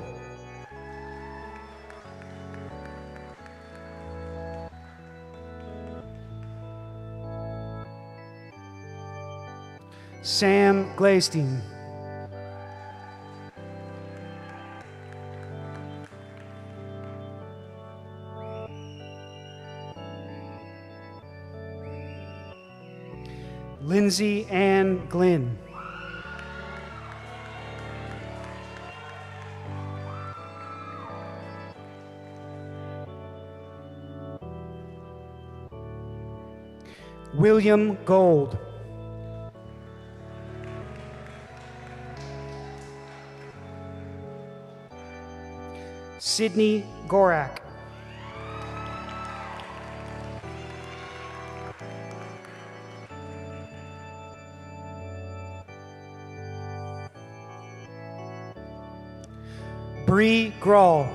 Sam Glaystein. Lindsay Ann Glynn. William Gold. Sydney Gorak. Bree Grawl.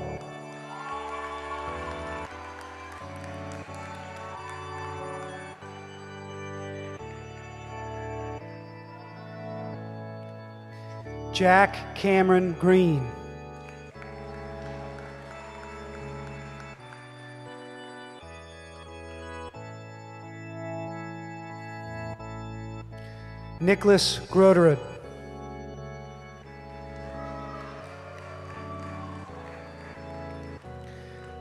Jack Cameron Green. Nicholas Groderud.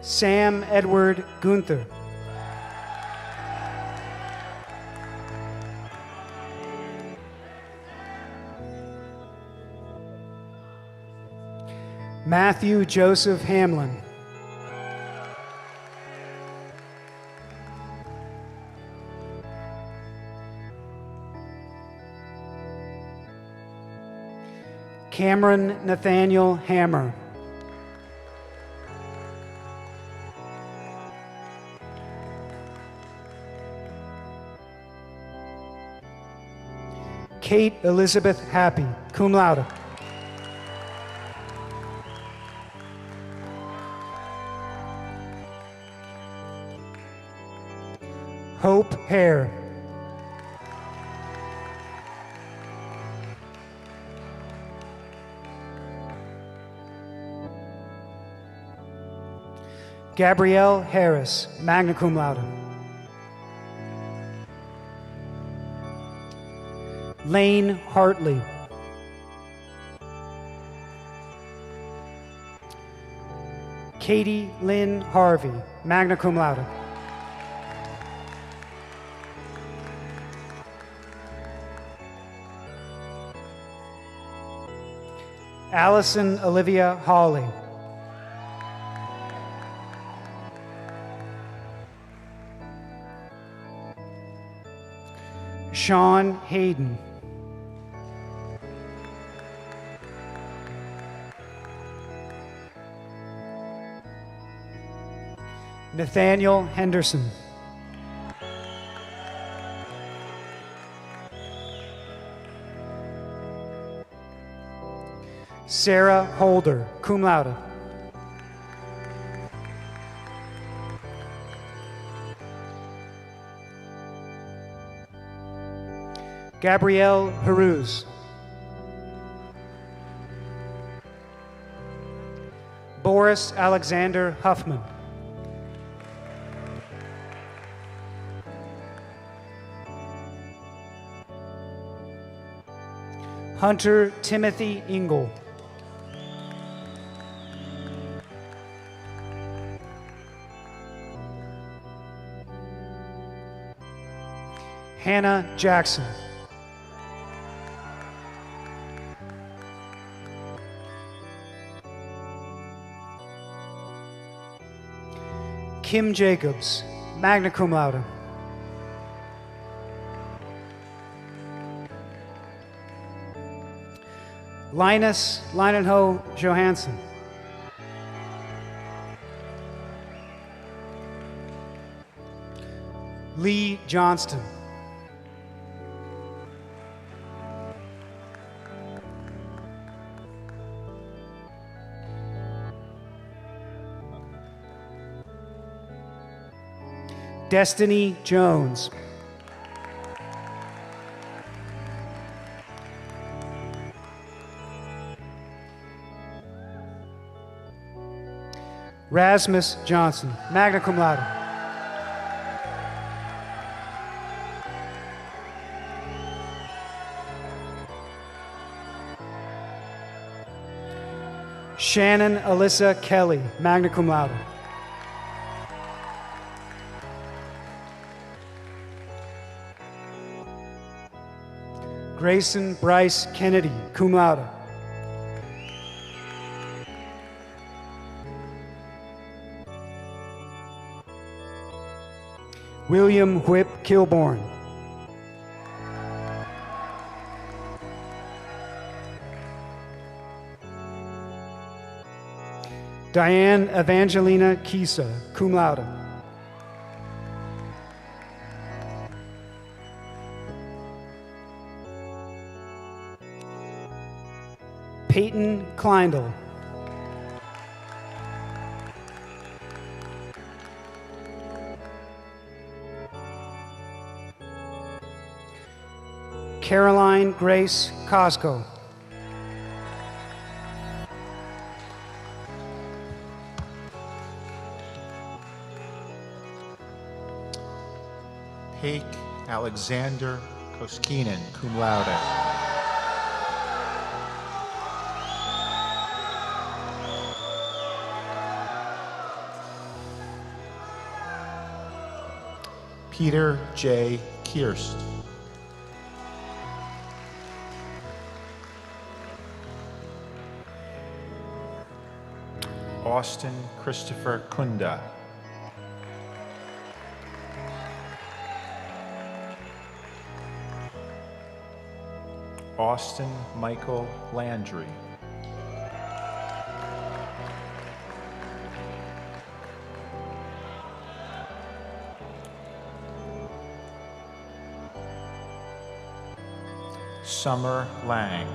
Sam Edward Gunther. Matthew Joseph Hamlin. Cameron Nathaniel Hammer. Kate Elizabeth Happy, cum laude. Hope Hare. Gabrielle Harris, magna cum laude. Lane Hartley. Katie Lynn Harvey, magna cum laude. Allison Olivia Hawley. Sean Hayden. Nathaniel Henderson. Sarah Holder, cum laude. Gabrielle Peruz. Boris Alexander Huffman. Hunter Timothy Ingle. Hannah Jackson. Kim Jacobs, magna cum laude. Linus Leinenho Johansson. Lee Johnston. Destiny Jones. Rasmus Johnson, magna cum laude. Shannon Alyssa Kelly, magna cum laude. Grayson Bryce Kennedy, cum laude. William Whip Kilborn. Diane Evangelina Kisa, cum laude. Peyton Kleindl. Caroline Grace Cosco. Hake Alexander Koskinen, cum laude. Peter J. Kirst. Austin Christopher Kunda. Austin Michael Landry. Summer Lang.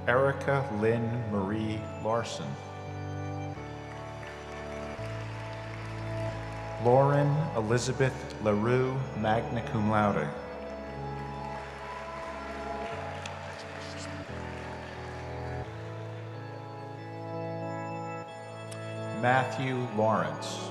Erica Lynn Marie Larson. Lauren Elizabeth LaRue, magna cum laude. Matthew Lawrence.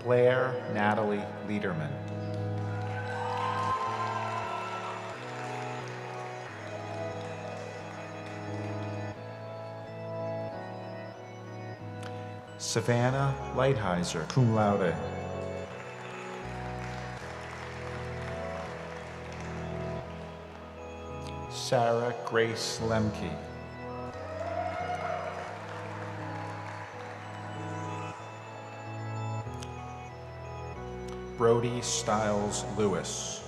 Blair Natalie Liederman. Savannah Lighthizer, cum laude. Sarah Grace Lemke. Brody Stiles Lewis.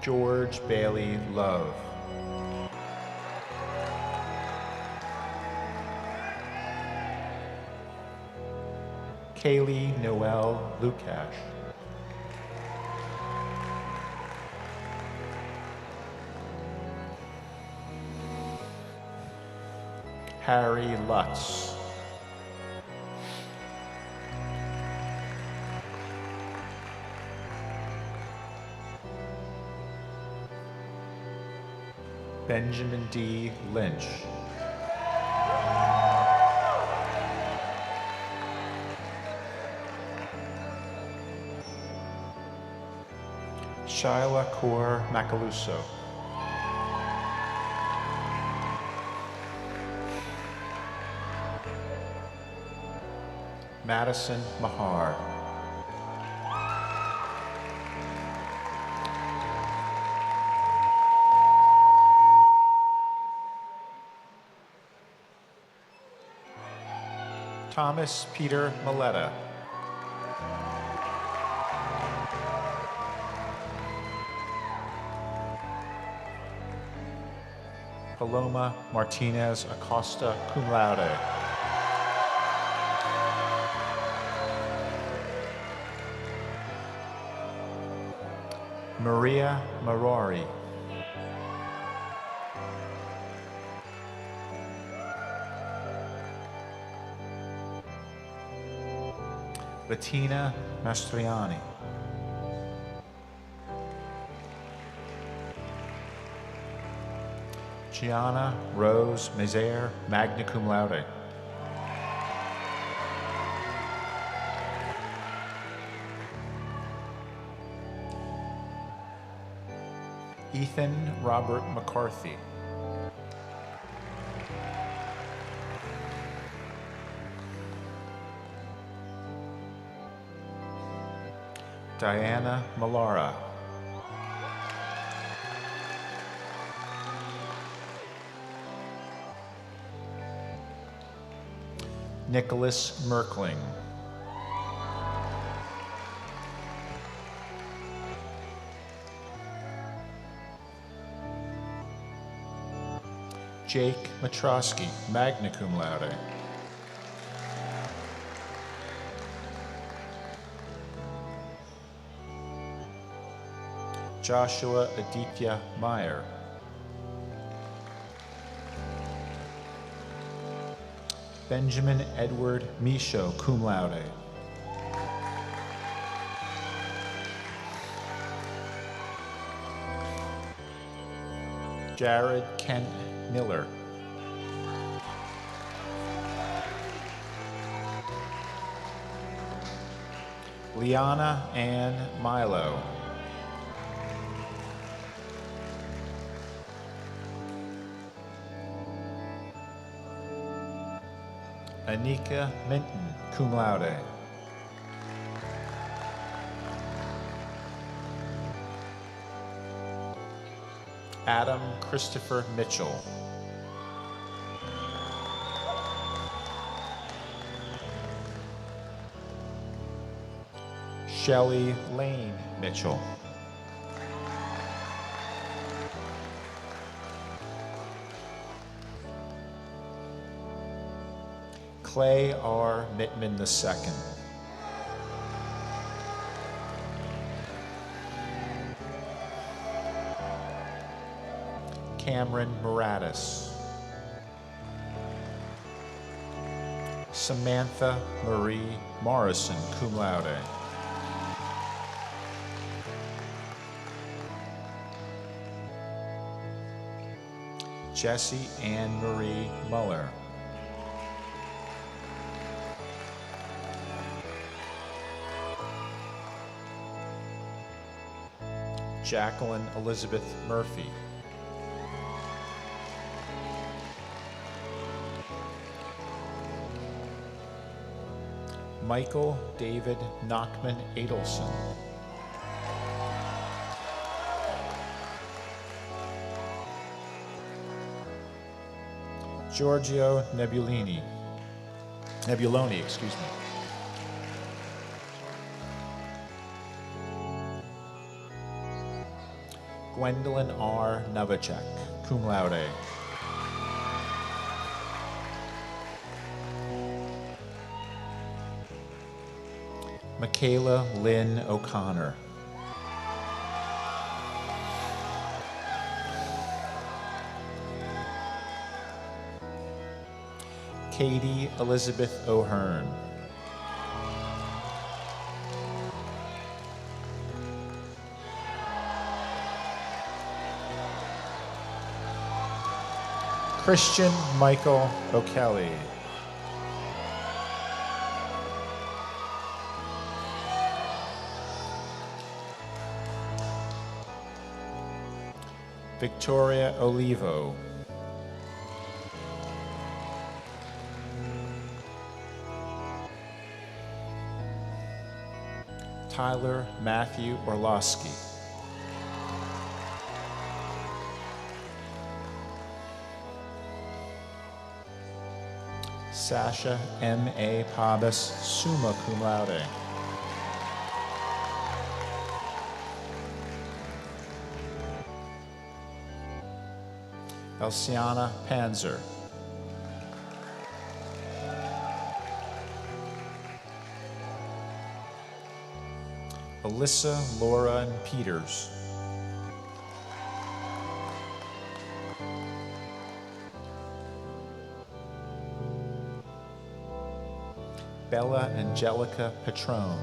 George Bailey Love. Kaylee Noel Lukash. Harry Lutz. Benjamin D. Lynch. Shyla Kaur Macaluso. Madison Mahar. Thomas Peter Maletta. Paloma Martinez Acosta, cum laude. Maria Marori. Bettina Mastriani. Gianna Rose Mezer, magna cum laude. Ethan Robert McCarthy. Diana Malara. Nicholas Merkling. Jake Matrosky, magna cum laude. Joshua Aditya Meyer. Benjamin Edward Michaud, cum laude. Jared Kent Miller. Liana Ann Milo. Anika Minton, cum laude. Adam Christopher Mitchell. Shelley Lane Mitchell. Clay R. Mittman II. Cameron Moratis. Samantha Marie Morrison, cum laude. Jessie Ann Marie Muller. Jacqueline Elizabeth Murphy. Michael David Nachman Adelson. Giorgio Nebuloni, excuse me. Gwendolyn R. Novacek, cum laude. Michaela Lynn O'Connor. Katie Elizabeth O'Hearn. Christian Michael O'Kelly. Victoria Olivo. Tyler Matthew Orlowski. Sasha M.A. Pabas, summa cum laude. Elsiana Panzer. Alyssa Laura Peters. Bella Angelica Petrone.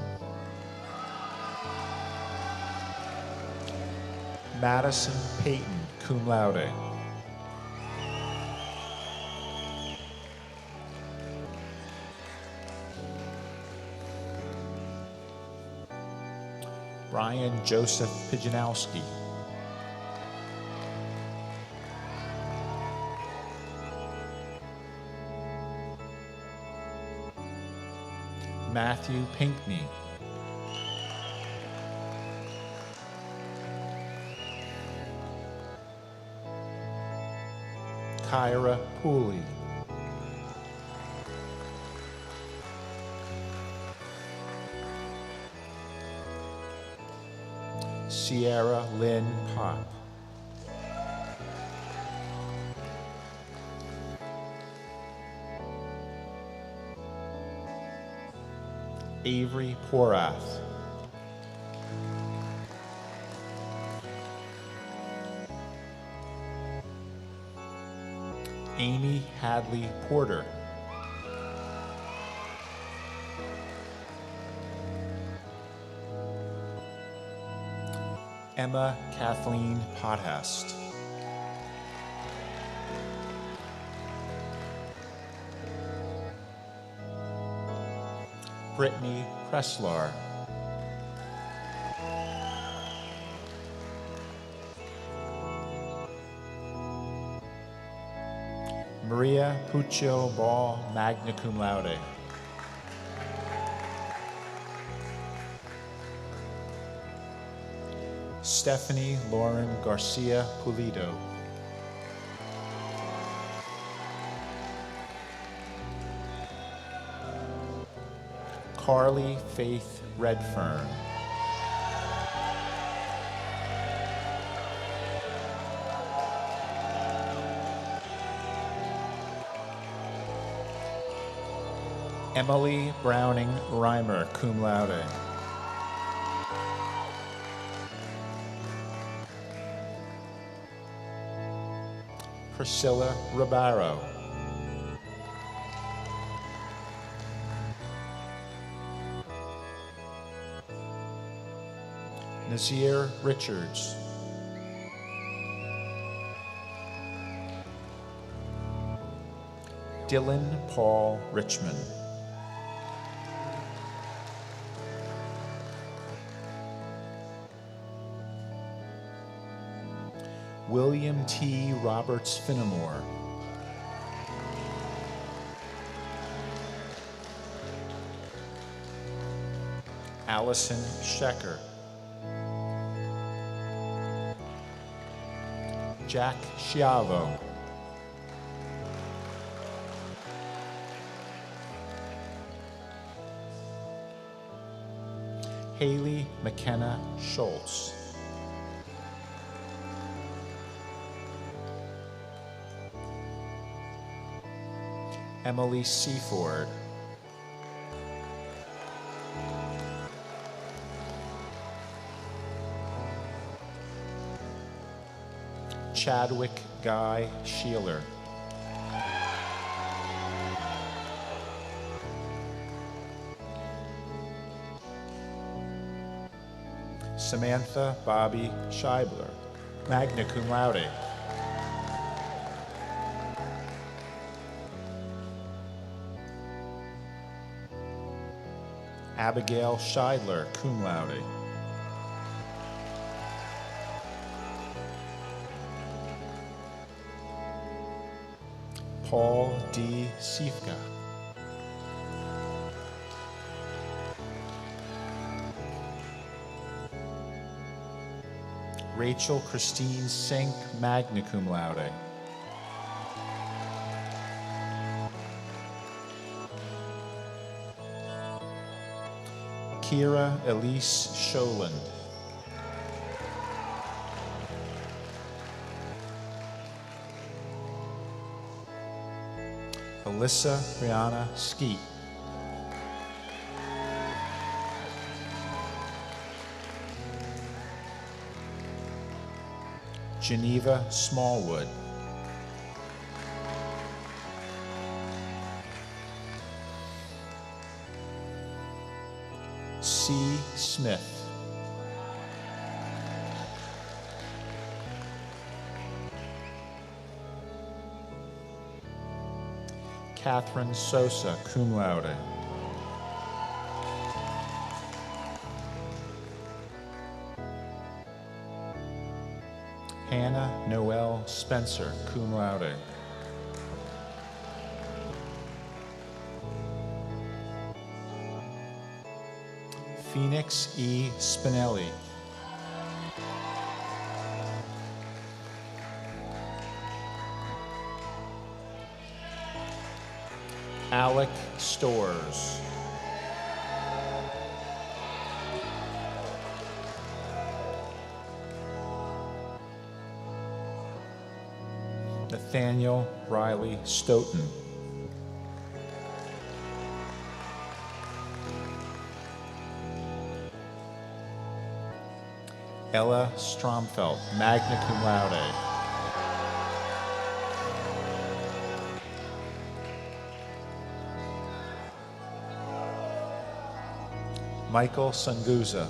Madison Payton, cum laude. Brian Joseph Pijanowski. Matthew Pinkney. Kyra Pooley. Sierra Lynn Pop. Avery Porath. Amy Hadley Porter. Emma Kathleen Pothast. Brittany Presslar. Maria Puccio Ball, magna cum laude. Stephanie Lauren Garcia Pulido. Carly Faith Redfern. Emily Browning Reimer, cum laude. Priscilla Ribeiro. Nazir Richards. Dylan Paul Richmond. William T. Roberts Finnemore. Allison Schecker. Jack Schiavo. Haley McKenna Schultz. Emily Seaford. Chadwick Guy Sheeler. Samantha Bobby Scheibler, magna cum laude. Abigail Scheidler, cum laude. Paul D. Siefka. Rachel Christine Sink, magna cum laude. Kira Elise Scholand. Alyssa Brianna Skeet. Geneva Smallwood. C. Smith. Catherine Sosa, cum laude. Hannah Noel Spencer, cum laude. Phoenix E. Spinelli. Alec Stores. Nathaniel Riley Stoughton. Ella Stromfeld, magna cum laude. Michael Sanguza.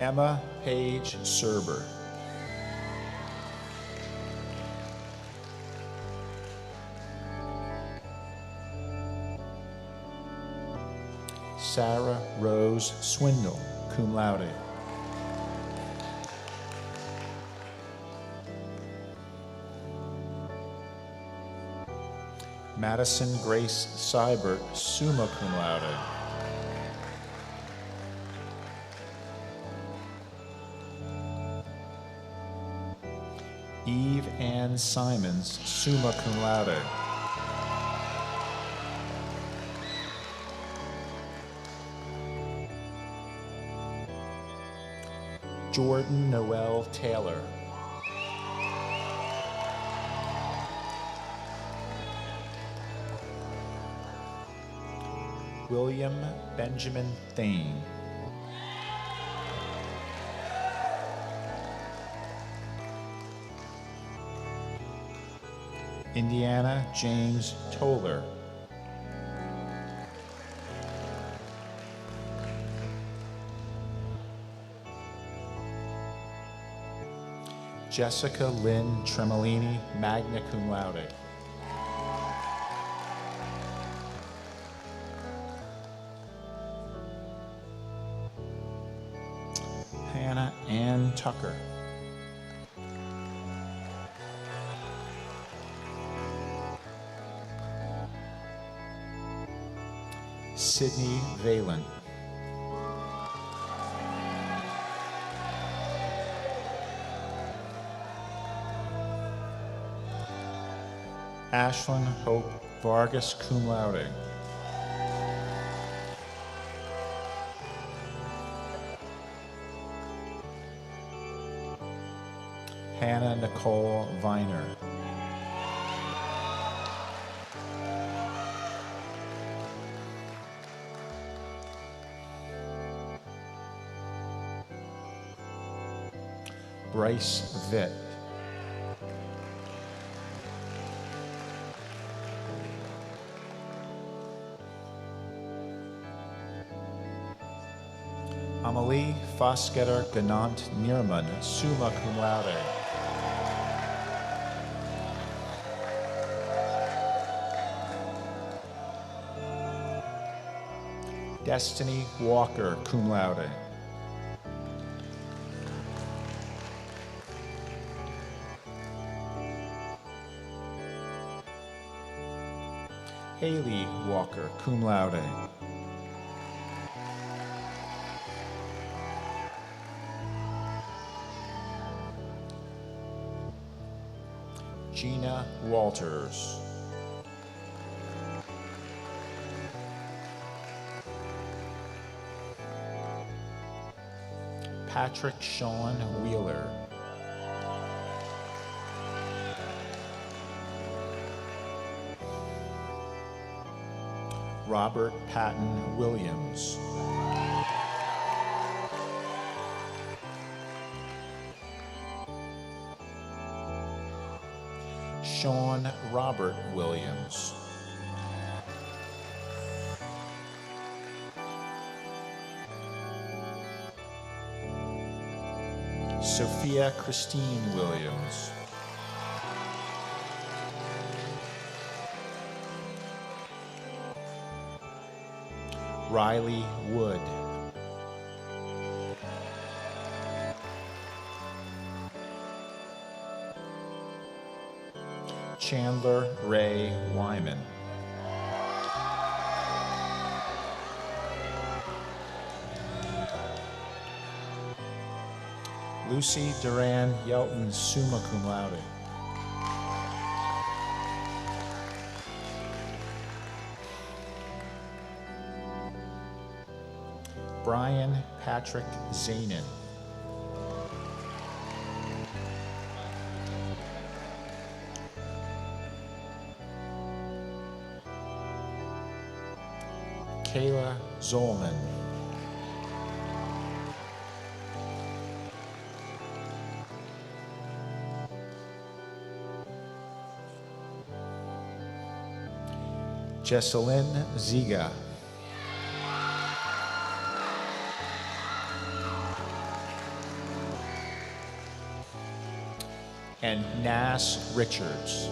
Emma Page Serber. Sarah Rose Swindle, cum laude. Madison Grace Seibert, summa cum laude. Eve Ann Simons, summa cum laude. Jordan Noel Taylor. William Benjamin Thane. Indiana James Toller. Jessica Lynn Tremolini, magna cum laude. Hannah Ann Tucker. Sydney Valen. Ashlyn Hope Vargas, cum laude. Hannah Nicole Viner. Bryce Vitt. Amelie Fosketter Ganant Nierman, summa cum laude. Destiny Walker, cum laude. Haley Walker, cum laude. Gina Walters. Patrick Sean Wheeler. Robert Patton Williams. Sean Robert Williams. Sophia Christine Williams. Riley Wood. Chandler Ray Wyman. Lucy Duran Yelton, summa cum laude. Brian Patrick Zanin. Kayla Zolman. Jesselyn Ziga. And Nas Richards.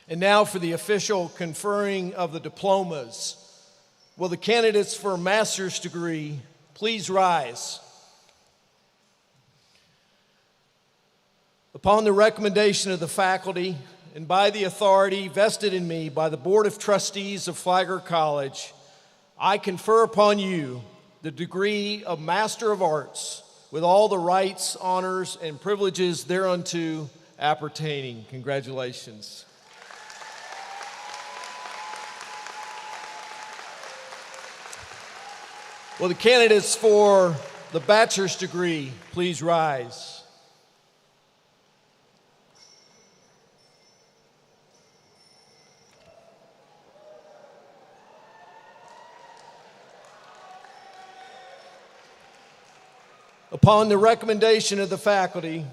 And now for the official conferring of the diplomas. Will the candidates for a master's degree please rise? Upon the recommendation of the faculty and by the authority vested in me by the Board of Trustees of Flagler College, I confer upon you the degree of Master of Arts with all the rights, honors, and privileges thereunto appertaining. Congratulations. Will the candidates for the bachelor's degree please rise? Upon the recommendation of the faculty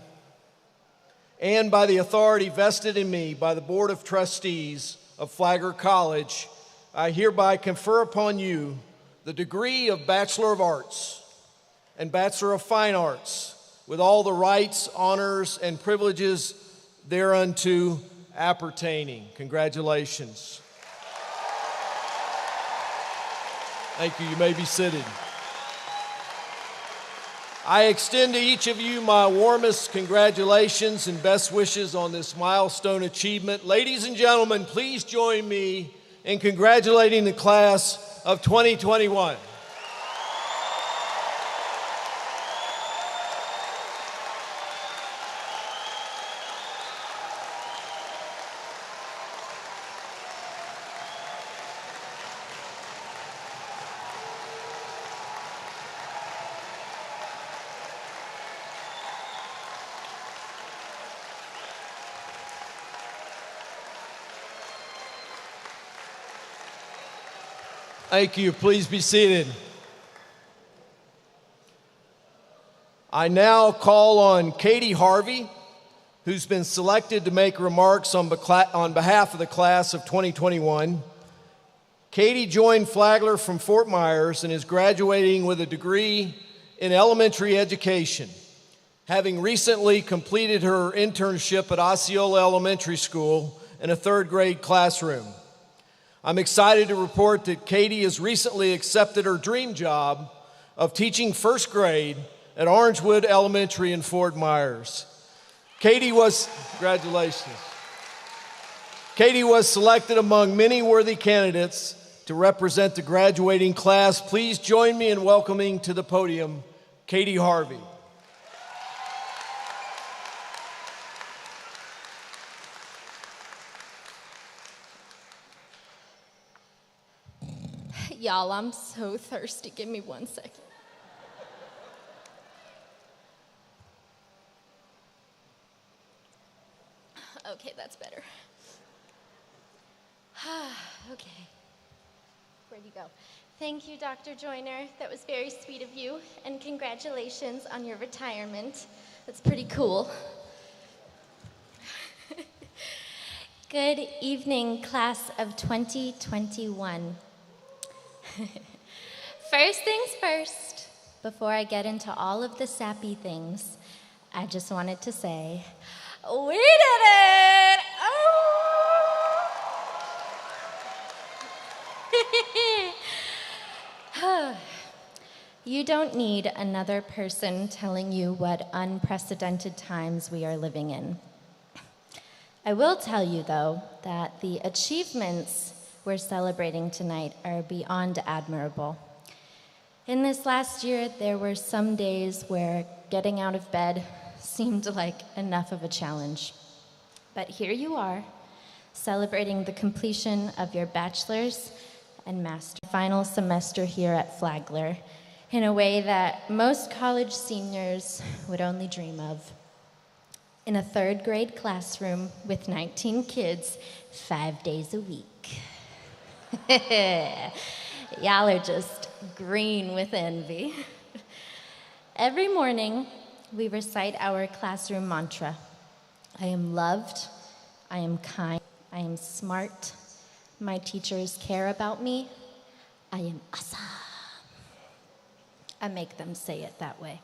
and by the authority vested in me by the Board of Trustees of Flagler College, I hereby confer upon you the degree of Bachelor of Arts and Bachelor of Fine Arts with all the rights, honors, and privileges thereunto appertaining. Congratulations. Thank you. You may be seated. I extend to each of you my warmest congratulations and best wishes on this milestone achievement. Ladies and gentlemen, please join me in congratulating the class of 2021. Thank you. Please be seated. I now call on Katie Harvey, who's been selected to make remarks on behalf of the class of 2021. Katie joined Flagler from Fort Myers and is graduating with a degree in elementary education, having recently completed her internship at Osceola Elementary School in a third grade classroom. I'm excited to report that Katie has recently accepted her dream job of teaching first grade at Orangewood Elementary in Fort Myers. Congratulations. Katie was selected among many worthy candidates to represent the graduating class. Please join me in welcoming to the podium Katie Harvey. Y'all, I'm so thirsty. Give me 1 second. Okay, that's better. Okay. Where'd you go? Thank you, Dr. Joyner. That was very sweet of you, and congratulations on your retirement. That's pretty cool. Good evening, class of 2021. First things first, before I get into all of the sappy things, I just wanted to say, we did it! Oh! You don't need another person telling you what unprecedented times we are living in. I will tell you, though, that the achievements we're celebrating tonight are beyond admirable. In this last year, there were some days where getting out of bed seemed like enough of a challenge. But here you are, celebrating the completion of your bachelor's and master's final semester here at Flagler in a way that most college seniors would only dream of. In a third grade classroom with 19 kids, 5 days a week. Y'all are just green with envy. Every morning, we recite our classroom mantra. I am loved, I am kind, I am smart, my teachers care about me, I am awesome. I make them say it that way.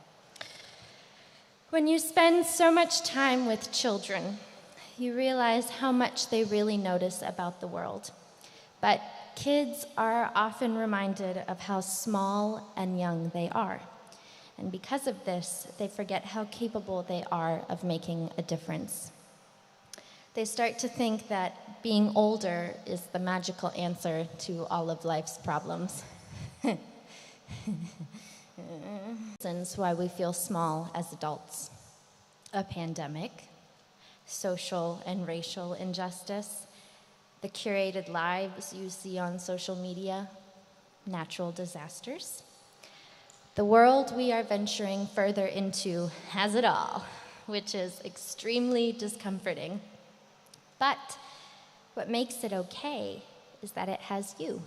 When you spend so much time with children, you realize how much they really notice about the world. But kids are often reminded of how small and young they are. And because of this, they forget how capable they are of making a difference. They start to think that being older is the magical answer to all of life's problems. Reasons why we feel small as adults: a pandemic, social and racial injustice, the curated lives you see on social media, natural disasters. The world we are venturing further into has it all, which is extremely discomforting. But what makes it okay is that it has you.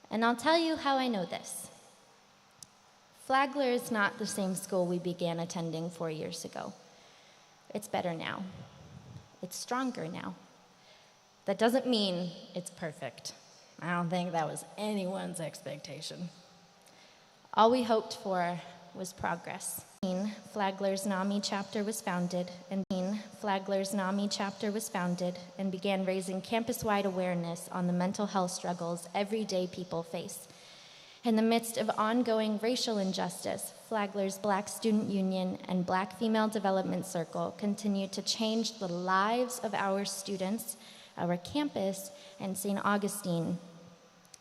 And I'll tell you how I know this. Flagler is not the same school we began attending 4 years ago. It's better now. It's stronger now. That doesn't mean it's perfect. I don't think that was anyone's expectation. All we hoped for was progress. Flagler's NAMI chapter was founded and began raising campus-wide awareness on the mental health struggles everyday people face. In the midst of ongoing racial injustice, Flagler's Black Student Union and Black Female Development Circle continue to change the lives of our students, our campus, and St. Augustine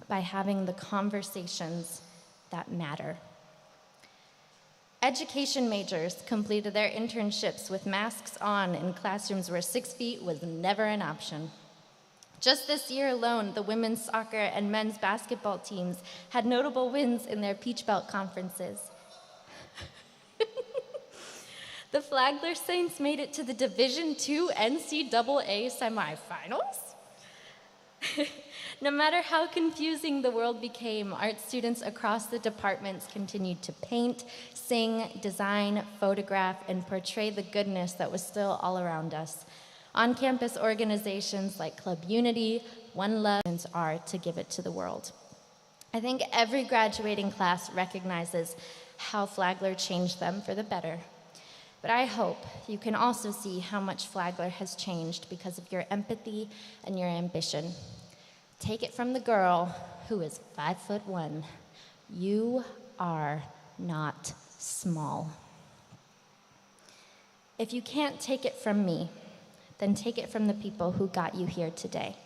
by having the conversations that matter. Education majors completed their internships with masks on in classrooms where 6 feet was never an option. Just this year alone, the women's soccer and men's basketball teams had notable wins in their Peach Belt conferences. The Flagler Saints made it to the Division II NCAA semifinals. No matter how confusing the world became, art students across the departments continued to paint, sing, design, photograph, and portray the goodness that was still all around us. On-campus organizations like Club Unity, One Love, are to give it to the world. I think every graduating class recognizes how Flagler changed them for the better. But I hope you can also see how much Flagler has changed because of your empathy and your ambition. Take it from the girl who is 5'1". You are not small. If you can't take it from me, then take it from the people who got you here today.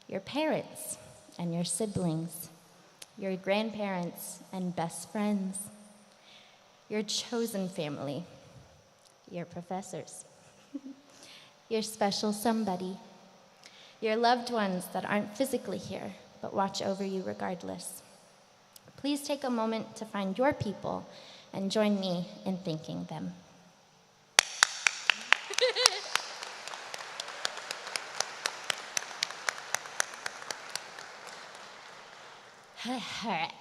Your parents and your siblings, your grandparents and best friends, your chosen family, your professors, your special somebody, your loved ones that aren't physically here but watch over you regardless. Please take a moment to find your people and join me in thanking them. All right.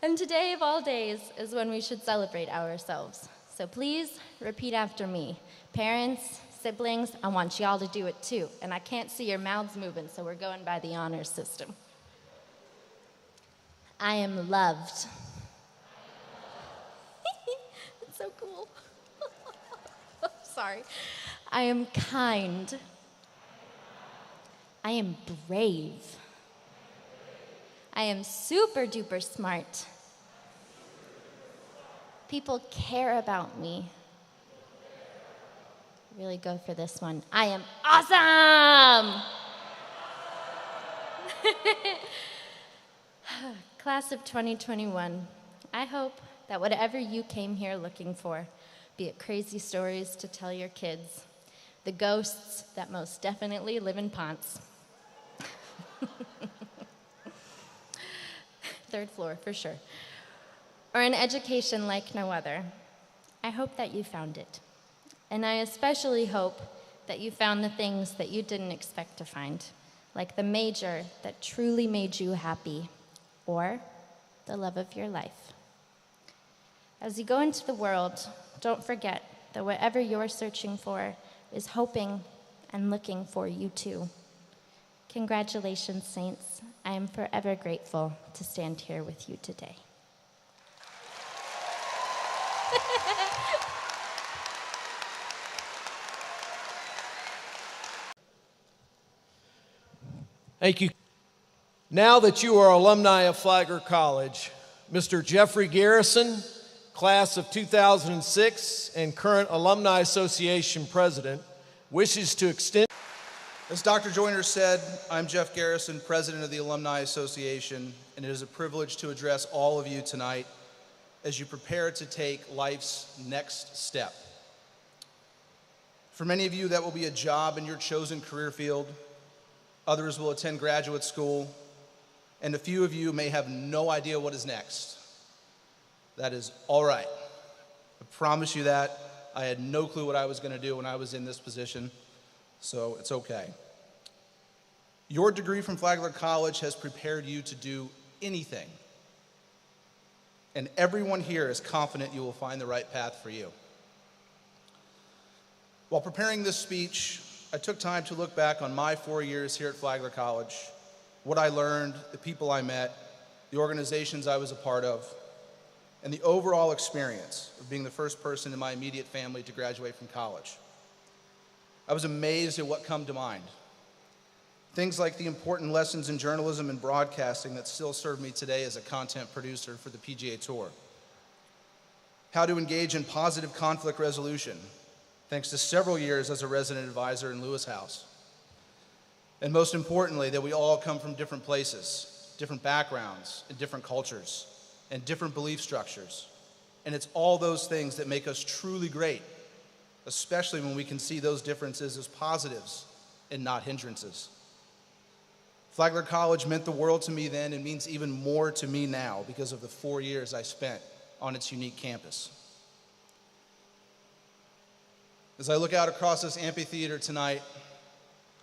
And today of all days is when we should celebrate ourselves. So please repeat after me. Parents, siblings, I want y'all to do it too. And I can't see your mouths moving, so we're going by the honor system. I am loved. It's so cool. Sorry. I am kind. I am brave. I am super duper smart. People care about me. Really go for this one. I am awesome! Class of 2021, I hope that whatever you came here looking for, be it crazy stories to tell your kids, the ghosts that most definitely live in Ponce. Third floor, for sure. Or an education like no other. I hope that you found it. And I especially hope that you found the things that you didn't expect to find, like the major that truly made you happy, or the love of your life. As you go into the world, don't forget that whatever you're searching for is hoping and looking for you too. Congratulations, Saints. I am forever grateful to stand here with you today. Thank you. Now that you are alumni of Flagler College, Mr. Jeffrey Garrison, class of 2006 and current Alumni Association president, wishes to extend. As Dr. Joyner said, I'm Jeff Garrison, president of the Alumni Association, and it is a privilege to address all of you tonight as you prepare to take life's next step. For many of you, that will be a job in your chosen career field. Others will attend graduate school, and a few of you may have no idea what is next. That is all right. I promise you that. I had no clue what I was going to do when I was in this position, so it's okay. Your degree from Flagler College has prepared you to do anything, and everyone here is confident you will find the right path for you. While preparing this speech, I took time to look back on my 4 years here at Flagler College, what I learned, the people I met, the organizations I was a part of, and the overall experience of being the first person in my immediate family to graduate from college. I was amazed at what come to mind. Things like the important lessons in journalism and broadcasting that still serve me today as a content producer for the PGA Tour. How to engage in positive conflict resolution, thanks to several years as a resident advisor in Lewis House. And most importantly, that we all come from different places, different backgrounds, and different cultures, and different belief structures. And it's all those things that make us truly great, especially when we can see those differences as positives and not hindrances. Flagler College meant the world to me then and means even more to me now because of the 4 years I spent on its unique campus. As I look out across this amphitheater tonight,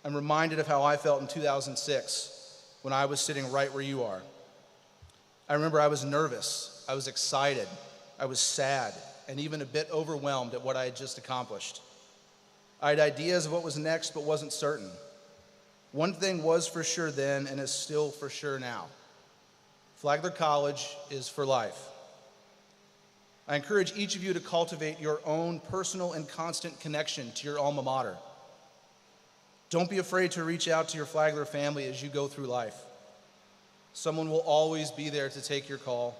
I'm reminded of how I felt in 2006 when I was sitting right where you are. I remember I was nervous, I was excited, I was sad, and even a bit overwhelmed at what I had just accomplished. I had ideas of what was next, but wasn't certain. One thing was for sure then and is still for sure now. Flagler College is for life. I encourage each of you to cultivate your own personal and constant connection to your alma mater. Don't be afraid to reach out to your Flagler family as you go through life. Someone will always be there to take your call,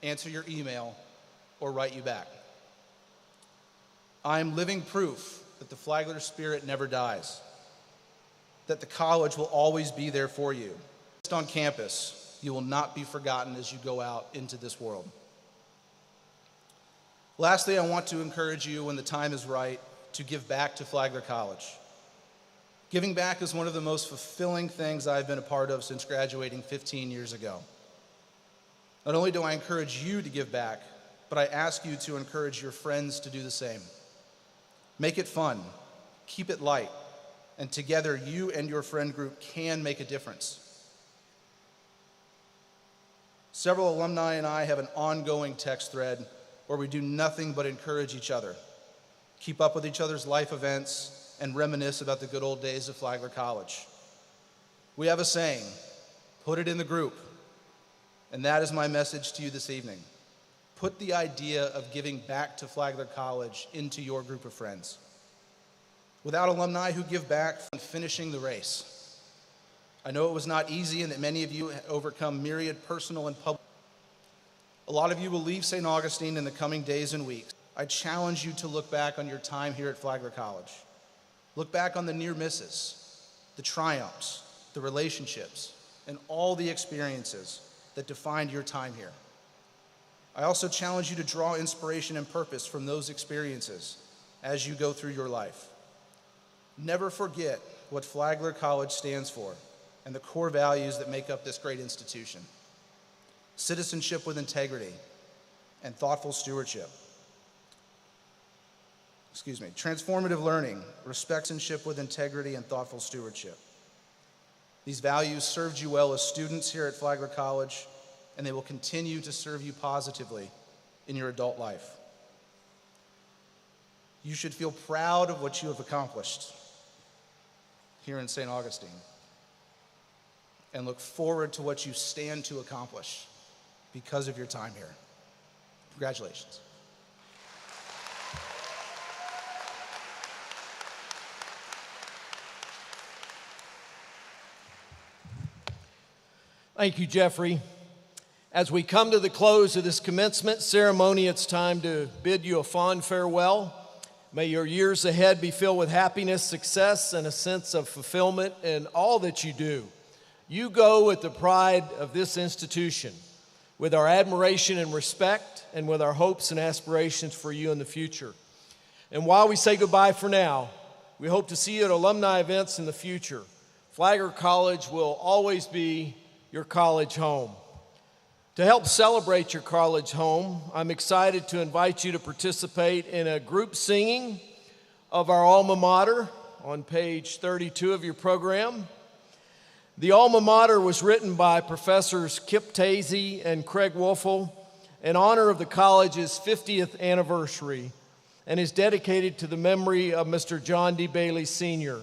answer your email, or write you back. I am living proof that the Flagler spirit never dies, that the college will always be there for you. On campus, you will not be forgotten as you go out into this world. Lastly, I want to encourage you when the time is right to give back to Flagler College. Giving back is one of the most fulfilling things I've been a part of since graduating 15 years ago. Not only do I encourage you to give back, but I ask you to encourage your friends to do the same. Make it fun, keep it light, and together you and your friend group can make a difference. Several alumni and I have an ongoing text thread where we do nothing but encourage each other, keep up with each other's life events, and reminisce about the good old days of Flagler College. We have a saying, put it in the group, and that is my message to you this evening. Put the idea of giving back to Flagler College into your group of friends. Without alumni who give back, finishing the race. I know it was not easy and that many of you have overcome myriad personal and public. A lot of you will leave St. Augustine in the coming days and weeks. I challenge you to look back on your time here at Flagler College. Look back on the near misses, the triumphs, the relationships, and all the experiences that defined your time here. I also challenge you to draw inspiration and purpose from those experiences as you go through your life. Never forget what Flagler College stands for and the core values that make up this great institution. Citizenship with integrity and thoughtful stewardship. Transformative learning, respectmanship with integrity, and thoughtful stewardship. These values served you well as students here at Flagler College, and they will continue to serve you positively in your adult life. You should feel proud of what you have accomplished here in St. Augustine and look forward to what you stand to accomplish because of your time here. Congratulations. Thank you, Jeffrey. As we come to the close of this commencement ceremony, it's time to bid you a fond farewell. May your years ahead be filled with happiness, success, and a sense of fulfillment in all that you do. You go with the pride of this institution, with our admiration and respect, and with our hopes and aspirations for you in the future. And while we say goodbye for now, we hope to see you at alumni events in the future. Flagler College will always be your college home. To help celebrate your college home, I'm excited to invite you to participate in a group singing of our alma mater on page 32 of your program. The alma mater was written by Professors Kip Tazy and Craig Wolfel in honor of the college's 50th anniversary and is dedicated to the memory of Mr. John D. Bailey Sr.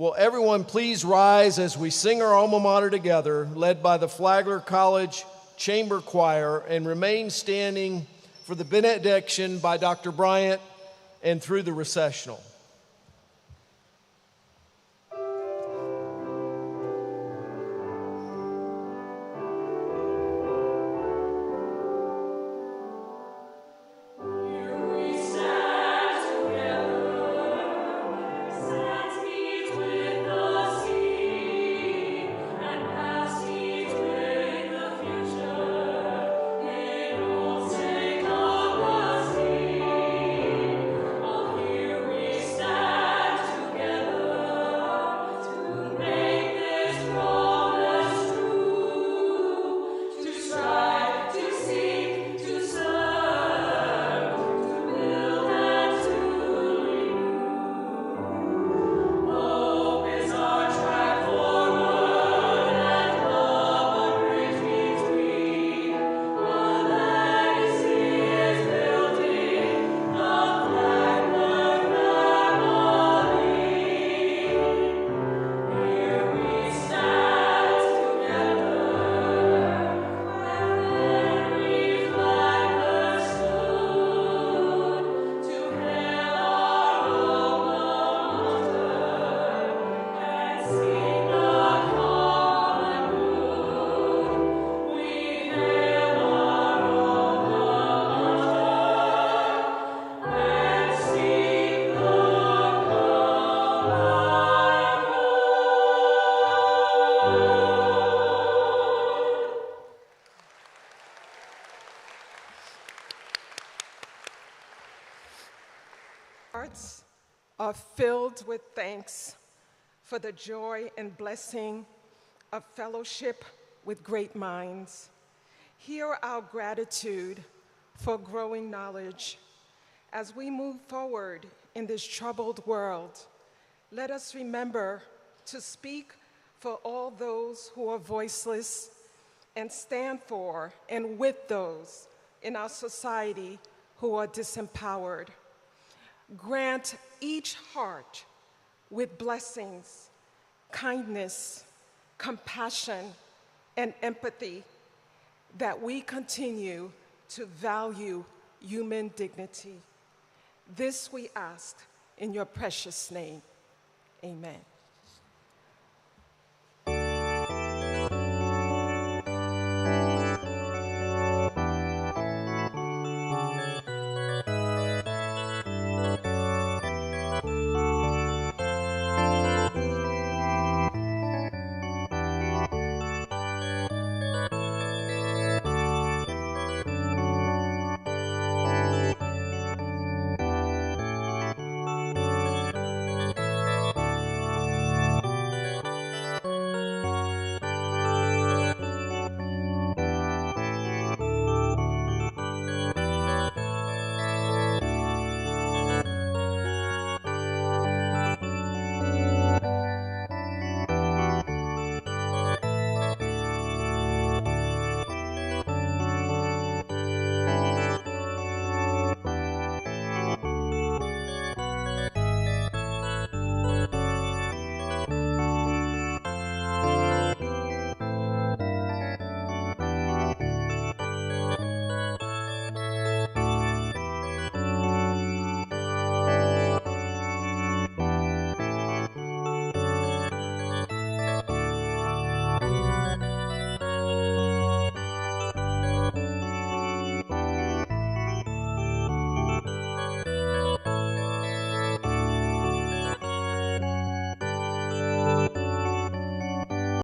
Will everyone please rise as we sing our alma mater together, led by the Flagler College Chamber Choir, and remain standing for the benediction by Dr. Bryant and through the recessional. Hearts are filled with thanks for the joy and blessing of fellowship with great minds. Hear our gratitude for growing knowledge. As we move forward in this troubled world, let us remember to speak for all those who are voiceless and stand for and with those in our society who are disempowered. Grant each heart with blessings, kindness, compassion, and empathy, that we continue to value human dignity. This we ask in your precious name. Amen.